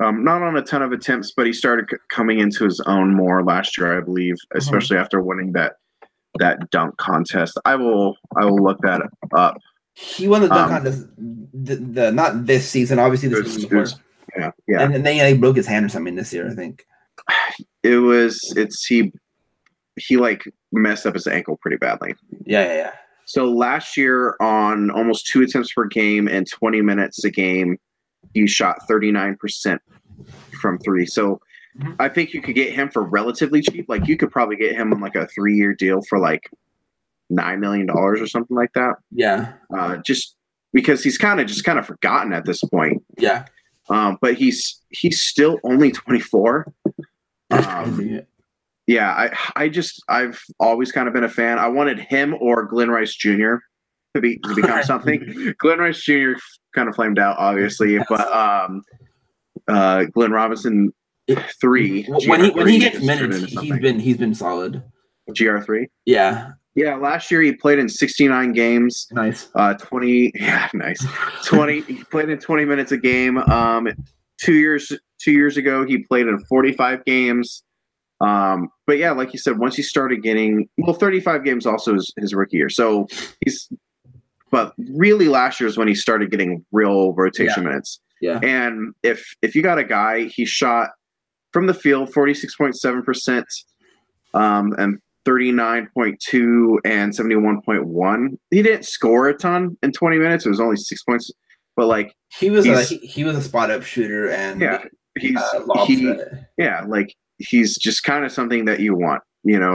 Not on a ton of attempts, but he started coming into his own more last year, I believe, especially after winning that dunk contest. I will look that up. He won the dunk contest, not this season, obviously this season before. Yeah. And then he broke his hand or something this year, I think. He messed up his ankle pretty badly. Yeah. So last year, on almost 2 attempts per game and 20 minutes a game, he shot 39% from three. So I think you could get him for relatively cheap. You could probably get him on a 3-year deal for $9 million or something like that. Yeah. Just because he's kind of forgotten at this point. Yeah. But he's still only 24. Yeah, I've always kind of been a fan. I wanted him or Glenn Rice Jr. to become something. Glenn Rice Jr. kind of flamed out, obviously, but Glenn Robinson 3. When he gets minutes, he's been solid. GR3. Yeah. Yeah, last year he played in 69 games. Nice. 20. Yeah, nice. 20. He played in 20 minutes a game. 2 years ago he played in 45 games. But yeah, like you said, once he started getting 35 games also his rookie year. So but really last year is when he started getting real rotation minutes. Yeah. And if you got a guy, he shot from the field 46.7%, and 39.2 and 71.1. He didn't score a ton in 20 minutes. It was only 6 points, but he was a spot up shooter, and he's just kind of something that you want.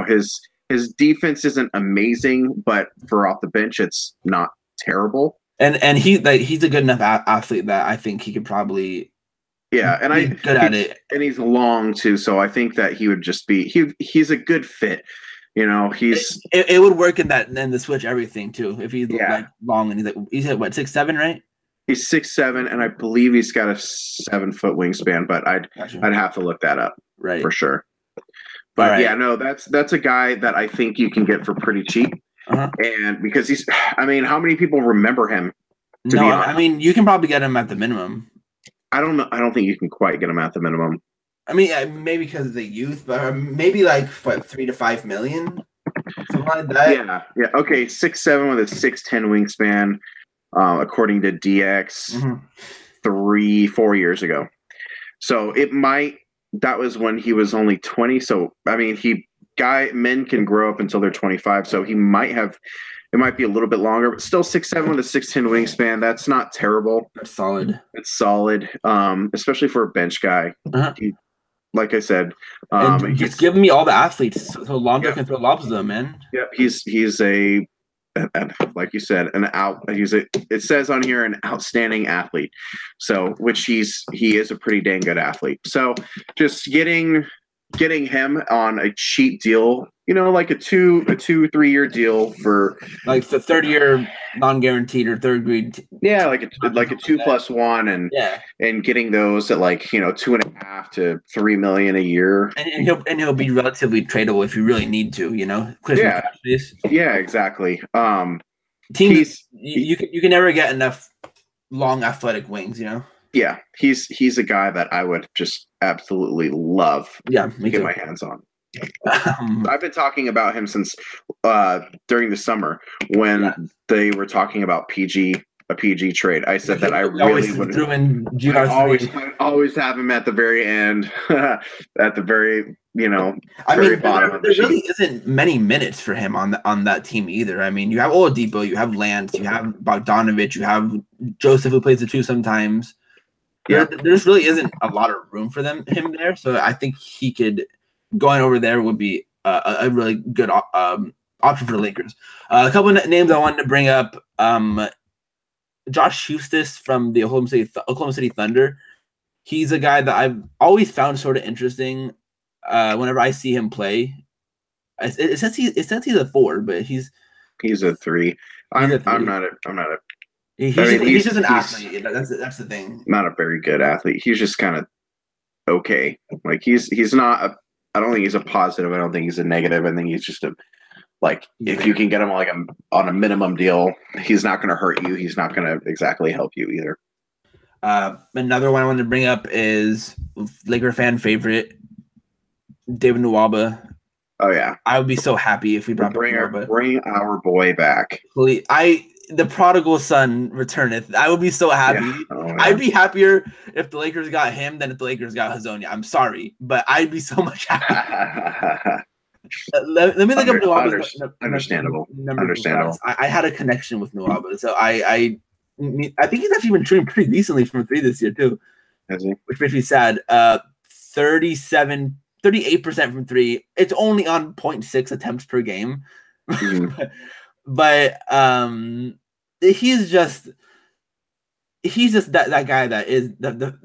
His defense isn't amazing, but for off the bench, it's not terrible. And he's a good enough athlete that I think he could probably good at it. And he's long too, so I think that he would just be he's a good fit. It would work in the switch everything too if he's long and he's at what 6'7", right? He's 6'7", and I believe he's got a 7-foot wingspan, but I'd have to look that up for sure. But that's a guy that I think you can get for pretty cheap. And because how many people remember him? You can probably get him at the minimum. I don't know. I don't think you can quite get him at the minimum. Maybe because of the youth, but maybe $3 to $5 million, something like that. Yeah. Okay, 6'7" with a 6'10" wingspan, according to DX, 3-4 years ago. So that was when he was only 20. So men can grow up until they're 25. So it might be a little bit longer, but still 6'7" with a 6'10" wingspan. That's not terrible. That's solid. It's solid, especially for a bench guy. Like I said, just giving me all the athletes so Lonzo can throw lobs to them, man. Yeah, he's like you said, it says on here an outstanding athlete. So he is a pretty dang good athlete. So just getting him on a cheap deal, a 2-3 year deal for the 3rd-year non-guaranteed or third grade. Yeah, like a 2+1 and getting those at $2.5 to $3 million a year. And he'll be relatively tradable if you really need to, Yeah, exactly. Teams you can never get enough long athletic wings, Yeah, he's a guy that I would just absolutely love to get my hands on. I've been talking about him since during the summer when they were talking about a PG trade. I said that I really would always have him at the very end, at the very bottom. There really isn't many minutes for him on that team either. I mean, you have Oladipo, you have Lance, you have Bogdanovich, you have Joseph who plays the 2 sometimes. Yeah, there just really isn't a lot of room for him there. So I think he could going over there would be a really good option for the Lakers. A couple of names I wanted to bring up. Josh Huestis from the Oklahoma City Thunder. He's a guy that I've always found sort of interesting. Whenever I see him play, it says he's a 4, but he's a 3. I'm not a. He's just an athlete. That's the thing. Not a very good athlete. He's just kind of okay. Like he's not. I don't think he's a positive. I don't think he's a negative. I think he's just a. Like, if you can get him like on a minimum deal, he's not going to hurt you. He's not going to exactly help you either. Another one I wanted to bring up is Laker fan favorite, David Nwaba. Oh, yeah. I would be so happy if we brought bring our boy back. Please. The prodigal son returneth. I would be so happy. Yeah. Oh, I'd be happier if the Lakers got him than if the Lakers got Hazonia. I'm sorry, but I'd be so much happier. Let me look up Nwaba's understandable. I had a connection with Nwaba, so I think he's actually been shooting pretty decently from 3 this year too. Has he? Which makes me sad. 38% from 3. It's only on 0.6 attempts per game, but he's just that guy that is the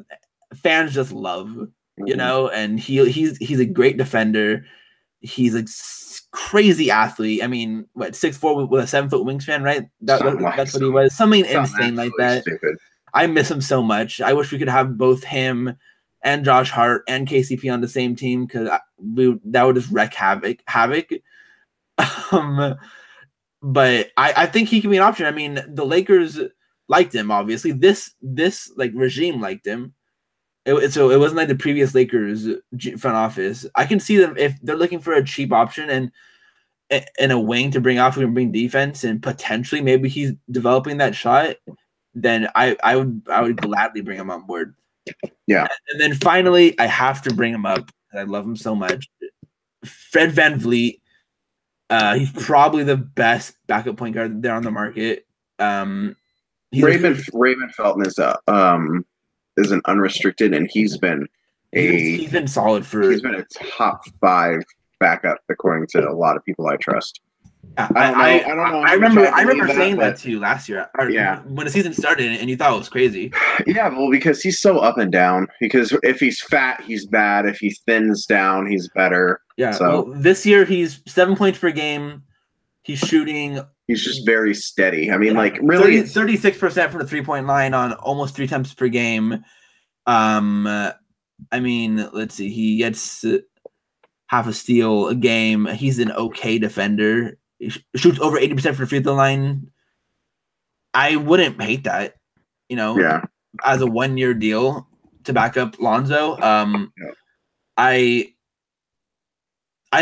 fans just love, and he's a great defender. He's a crazy athlete. I mean, 6'4" with a 7-foot wingspan, right? That's what he was. Something insane like that. Stupid. I miss him so much. I wish we could have both him and Josh Hart and KCP on the same team because that would just wreak havoc. But I think he can be an option. I mean, the Lakers liked him, obviously. This regime liked him. So it wasn't like the previous Lakers front office. I can see them if they're looking for a cheap option and a wing to bring off and bring defense and potentially maybe he's developing that shot. Then I would gladly bring him on board. Yeah. And then finally, I have to bring him up. I love him so much. Fred VanVleet. He's probably the best backup point guard there on the market. Raymond Felton is an unrestricted, and he's been solid he's been a top 5 backup according to a lot, of people I trust. I don't know. I remember saying that to you last year. When the season started, and you thought it was crazy. Yeah, well, because he's so up and down. Because if he's fat, he's bad. If he thins down, he's better. Yeah. So this year he's 7 points per game. He's shooting. He's just very steady. I mean, really 36% from the 3-point line on almost 3 attempts per game. I mean, let's see. He gets half a steal a game. He's an okay defender. He shoots over 80% for the free throw line. I wouldn't hate that, as a 1-year deal to back up Lonzo. I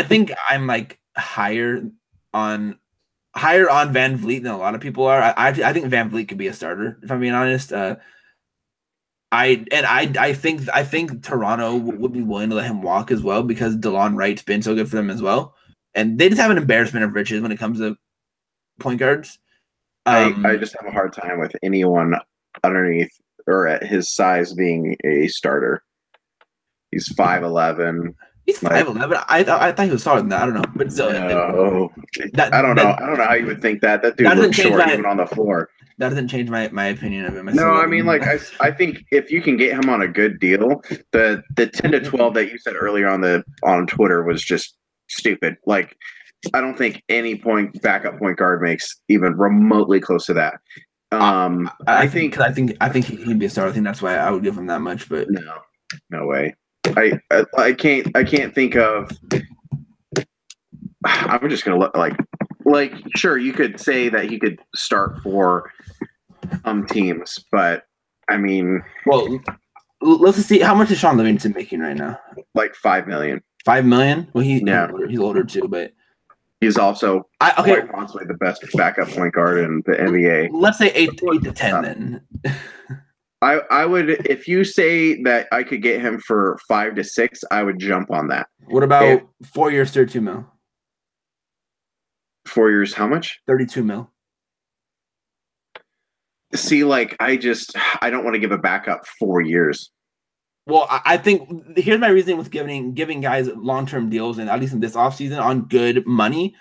think I'm higher on VanVleet than a lot of people are. I think VanVleet could be a starter, if I'm being honest. I think Toronto would be willing to let him walk as well because DeLon Wright's been so good for them as well. And they just have an embarrassment of riches when it comes to point guards. I just have a hard time with anyone underneath or at his size being a starter. He's 5'11". He's 5'11". I thought he was taller than that. I don't know, but still, I don't know. I don't know how you would think that. That dude looks short even on the floor. That doesn't change my opinion of him. No, I mean, I think if you can get him on a good deal, the 10 to 12 that you said earlier on Twitter was just stupid. I don't think any backup point guard makes even remotely close to that. I think he can be a starter. I think that's why I would give him that much. But no way. I can't think of. I'm just gonna look sure, you could say that he could start for teams, but I mean, well, let's see how much is Sean Livingston making right now. $5 million. $5 million. Well, Yeah. he's older too, but he's also okay. quite possibly the best backup point guard in the NBA. Let's say 8 to 10 then. I would, if you say that I could get him for 5 to 6, I would jump on that. What about 4 years, $32 million? 4 years, how much? $32 million. See, like I don't want to give a backup 4 years. Well, I think here's my reasoning with giving guys long-term deals, and at least in this offseason on good money.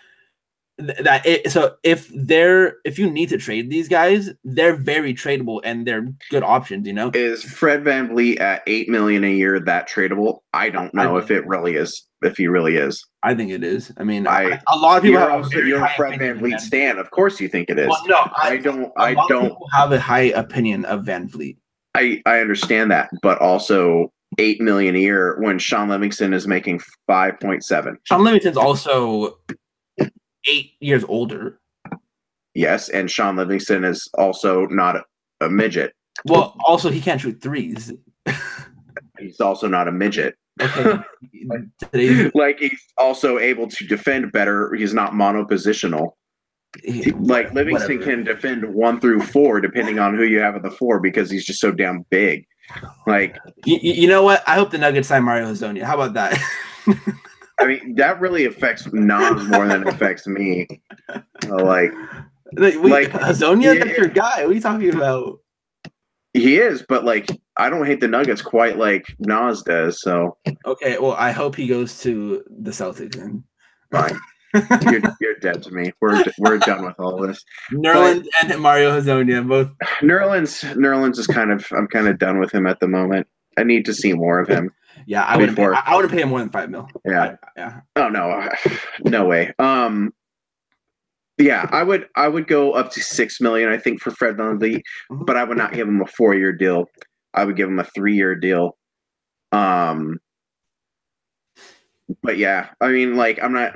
So if you need to trade these guys, they're very tradable and they're good options. You know, is Fred VanVleet at $8 million a year that tradable? I don't know if it really is. If he really is, I think it is. I mean, a lot of people you're a Fred VanVleet stan. Of course, you think it is. Well, no, I don't have a high opinion of VanVleet. I understand that, but also $8 million a year when Sean Livingston is making 5.7. Sean Livingston's also 8 years older. Yes, and Sean Livingston is also not a midget. Well, also he can't shoot threes. He's also not a midget. Okay. Like he's also able to defend better. He's not monopositional. Like Livingston can defend 1 through 4 depending on who you have at the 4 because he's just so damn big. Like you know what? I hope the Nuggets sign Mario Hezonja. How about that? I mean, that really affects Nas more than it affects me. Like Hezonja, that's your guy. What are you talking about? He is, but like I don't hate the Nuggets quite like Nas does. So okay, well I hope he goes to the Celtics then. Fine. You're dead to me. We're done with all this. Nerlens and Mario Hezonja both. Nerlens is I'm kind of done with him at the moment. I need to see more of him. Yeah, I wouldn't pay him more than $5 million. Yeah. Yeah. Oh no, no way. Yeah, I would go up to $6 million, I think, for Fred VanVleet, but I would not give him a 4-year deal. I would give him a 3-year deal. But yeah, I mean, like I'm not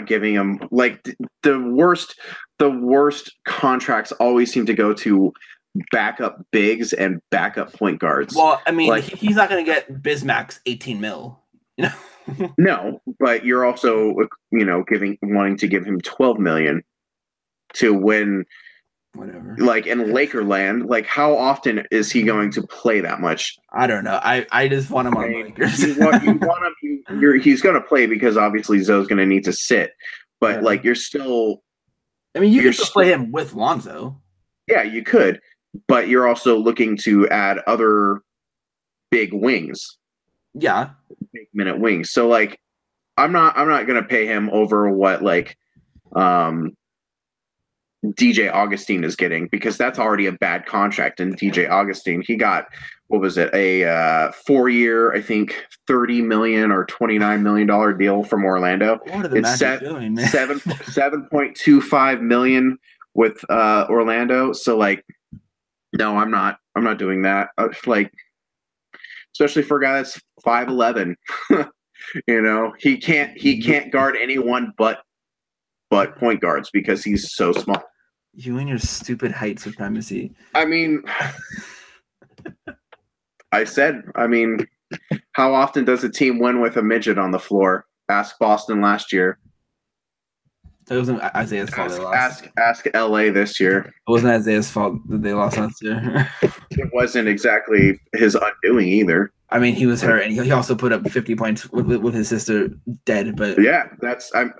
giving him like the worst contracts always seem to go to backup bigs and backup point guards. Well, I mean, like, he's not going to get Bismack's $18 million, you know. No, but you're also, you know, wanting to give him $12 million to win. Whatever. Like in Lakerland, like how often is he going to play that much? I don't know. I just want him on Lakers. You want him. He's going to play because obviously Zoe's going to need to sit. But like you're still. I mean, you can still play him with Lonzo. Yeah, you could, but you're also looking to add other big wings. Yeah. Big minute wings. So like I'm not gonna pay him over what like DJ Augustine is getting because that's already a bad contract. And DJ Augustine, he got what was it, a 4-year, I think $30 million or $29 million deal from Orlando. What are the Magic doing, man? $7.25 million with Orlando. So like no, I'm not doing that. Like especially for a guy that's 5'11", you know, he can't guard anyone but point guards because he's so small. You and your stupid height supremacy. I mean, how often does a team win with a midget on the floor? Ask Boston last year. It wasn't Isaiah's fault. Ask LA this year. It wasn't Isaiah's fault that they lost last year. It wasn't exactly his undoing either. I mean, he was hurt, and he also put up 50 points with his sister dead. But yeah,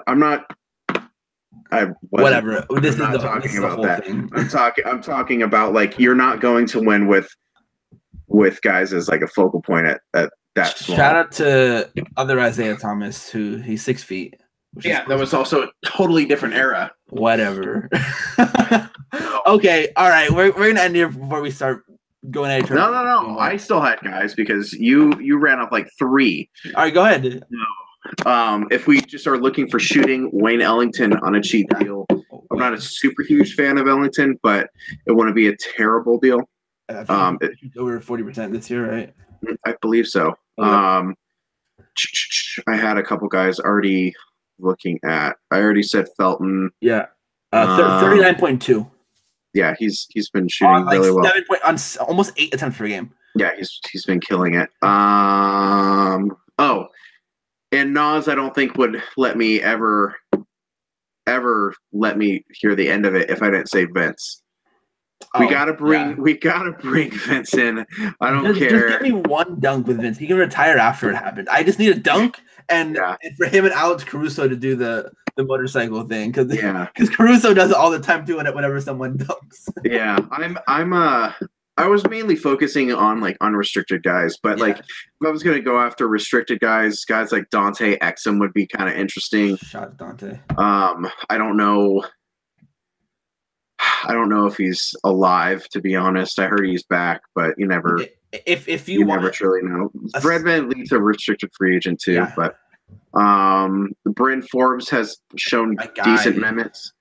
I'm not. Whatever. I'm not talking about that. I'm talking about like you're not going to win with guys as like a focal point at that. Shout out to other Isaiah Thomas, who he's 6 feet. Yeah, that was also a totally different era. Whatever. Okay, all right. We're gonna end here before we start going at each other. No. I still had guys because you ran up like 3. All right, go ahead. No. If we just are looking for shooting, Wayne Ellington on a cheap deal. I'm not a super huge fan of Ellington, but it wouldn't be a terrible deal. Over 40% this year, right? I believe so. Okay. I had a couple guys already looking at. I already said Felton. Yeah. 39.2. Yeah, he's been shooting really well. 7 on almost 8 attempts per game. Yeah, he's been killing it. And Nas, I don't think would let me ever let me hear the end of it if I didn't say Vince. We gotta bring Vince in. I don't care. Just give me one dunk with Vince. He can retire after it happened. I just need a dunk and for him and Alex Caruso to do the motorcycle thing because Caruso does it all the time doing it whenever someone dunks. Yeah, I was mainly focusing on like unrestricted guys, but like if I was gonna go after restricted guys like Dante Exum would be kind of interesting. Shout out Dante. I don't know if he's alive, to be honest. I heard he's back, but you never. If you never truly know. Fred VanVleet's a restricted free agent too, but Bryn Forbes has shown decent minutes.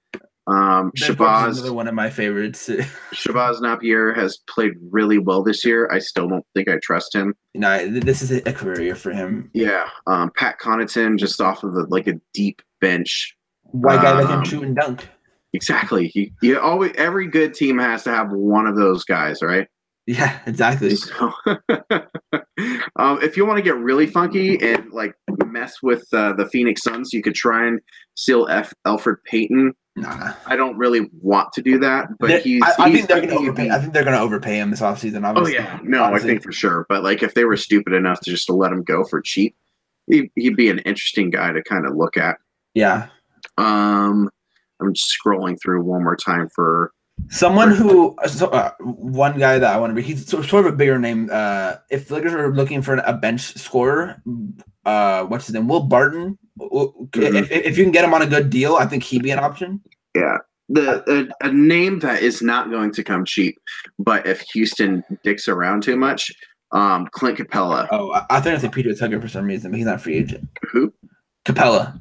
Shabazz, another one of my favorites. Shabazz Napier has played really well this year. I still don't think I trust him. No, this is a career year for him. Yeah, Pat Connaughton just off of a deep bench. White guy that can shoot and dunk. Exactly. Every good team has to have one of those guys, right? Yeah, exactly. So, if you want to get really funky and mess with the Phoenix Suns, you could try and steal Elfrid Payton. Nah. I don't really want to do that, but I think they're going to overpay. I think they're going to overpay him this offseason. Obviously. Oh yeah, no, obviously. I think for sure. But if they were stupid enough to just let him go for cheap, he'd be an interesting guy to kind of look at. Yeah. I'm just scrolling through one more time for someone who one guy that I want to be. He's sort of a bigger name. If Lakers are looking for a bench scorer, what's his name? Will Barton. If you can get him on a good deal, I think he'd be an option. Yeah, a name that is not going to come cheap, but if Houston dicks around too much, Clint Capella. Oh, I thought I said Peter Tucker for some reason, but he's not a free agent. Who? Capella.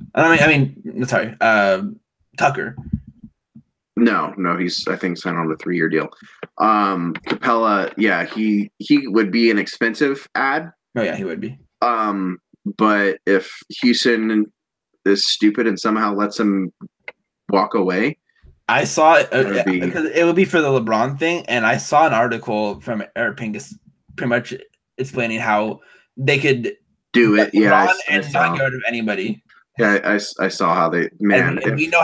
Sorry, Tucker. No, he's I think signed on a 3-year deal. Capella, yeah, he would be an expensive ad. Oh yeah, he would be. But if Houston is stupid and somehow lets him walk away, I saw it because it would be for the LeBron thing, and I saw an article from Eric Pincus pretty much explaining how they could do it. LeBron and not get rid of anybody. Yeah, I saw how they and we know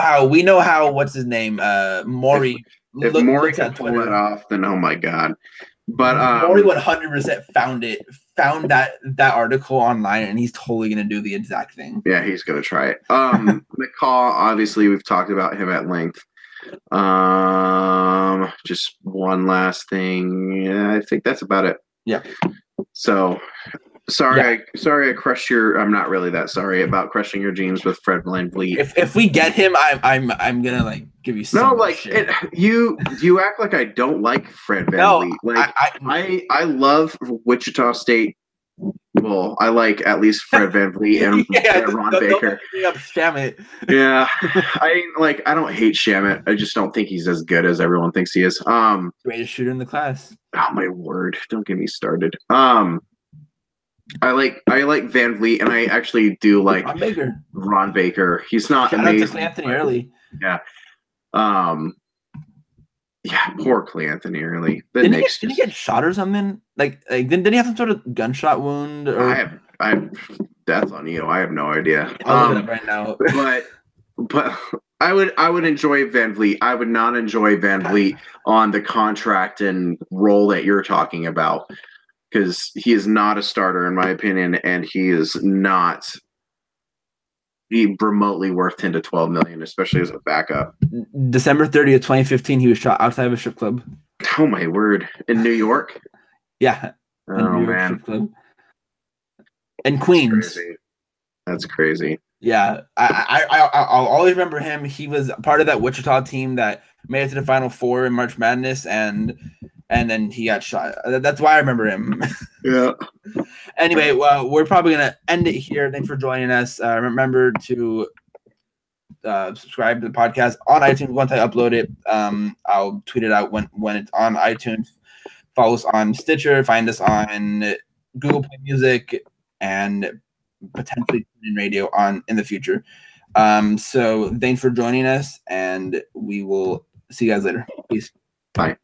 how what's his name Maury. If Maury can pull it off, then oh my god. But Maury 100% found that article online, and he's totally gonna do the exact thing. Yeah, he's gonna try it. McCaw, obviously, we've talked about him at length. Just one last thing. Yeah, I think that's about it. Yeah. So. Sorry, I crushed your. I'm not really that sorry about crushing your dreams with Fred VanVleet. If we get him, I'm gonna give you some shit. You act like I don't like Fred VanVleet. No, I love Wichita State. Well, I like at least Fred VanVleet and Ron Baker. Shamit. Yeah, I don't hate Shamit. I just don't think he's as good as everyone thinks he is. Greatest shooter in the class. Oh my word! Don't get me started. I like VanVleet, and I actually do like Ron Baker. He's not amazing. Clay Anthony Early. Yeah. Yeah, poor Clay Anthony Early. Did he get shot or something? Didn't he have some sort of gunshot wound? Or? I have death on you. I have no idea. I'll look it up right now. But I would enjoy VanVleet. I would not enjoy VanVleet on the contract and role that you're talking about. Because he is not a starter, in my opinion, and he is not remotely worth 10 to 12 million, especially as a backup. December 30th, 2015, he was shot outside of a strip club. Oh my word! In New York? Yeah. Oh man. Strip club. In Queens. That's crazy. Yeah, I'll always remember him. He was part of that Wichita team that made it to the Final Four in March Madness, and then he got shot. That's why I remember him. Yeah. Anyway, well, we're probably going to end it here. Thanks for joining us. Remember to subscribe to the podcast on iTunes once I upload it. I'll tweet it out when it's on iTunes. Follow us on Stitcher. Find us on Google Play Music and potentially in radio in the future. So thanks for joining us, and we will see you guys later. Peace. Bye.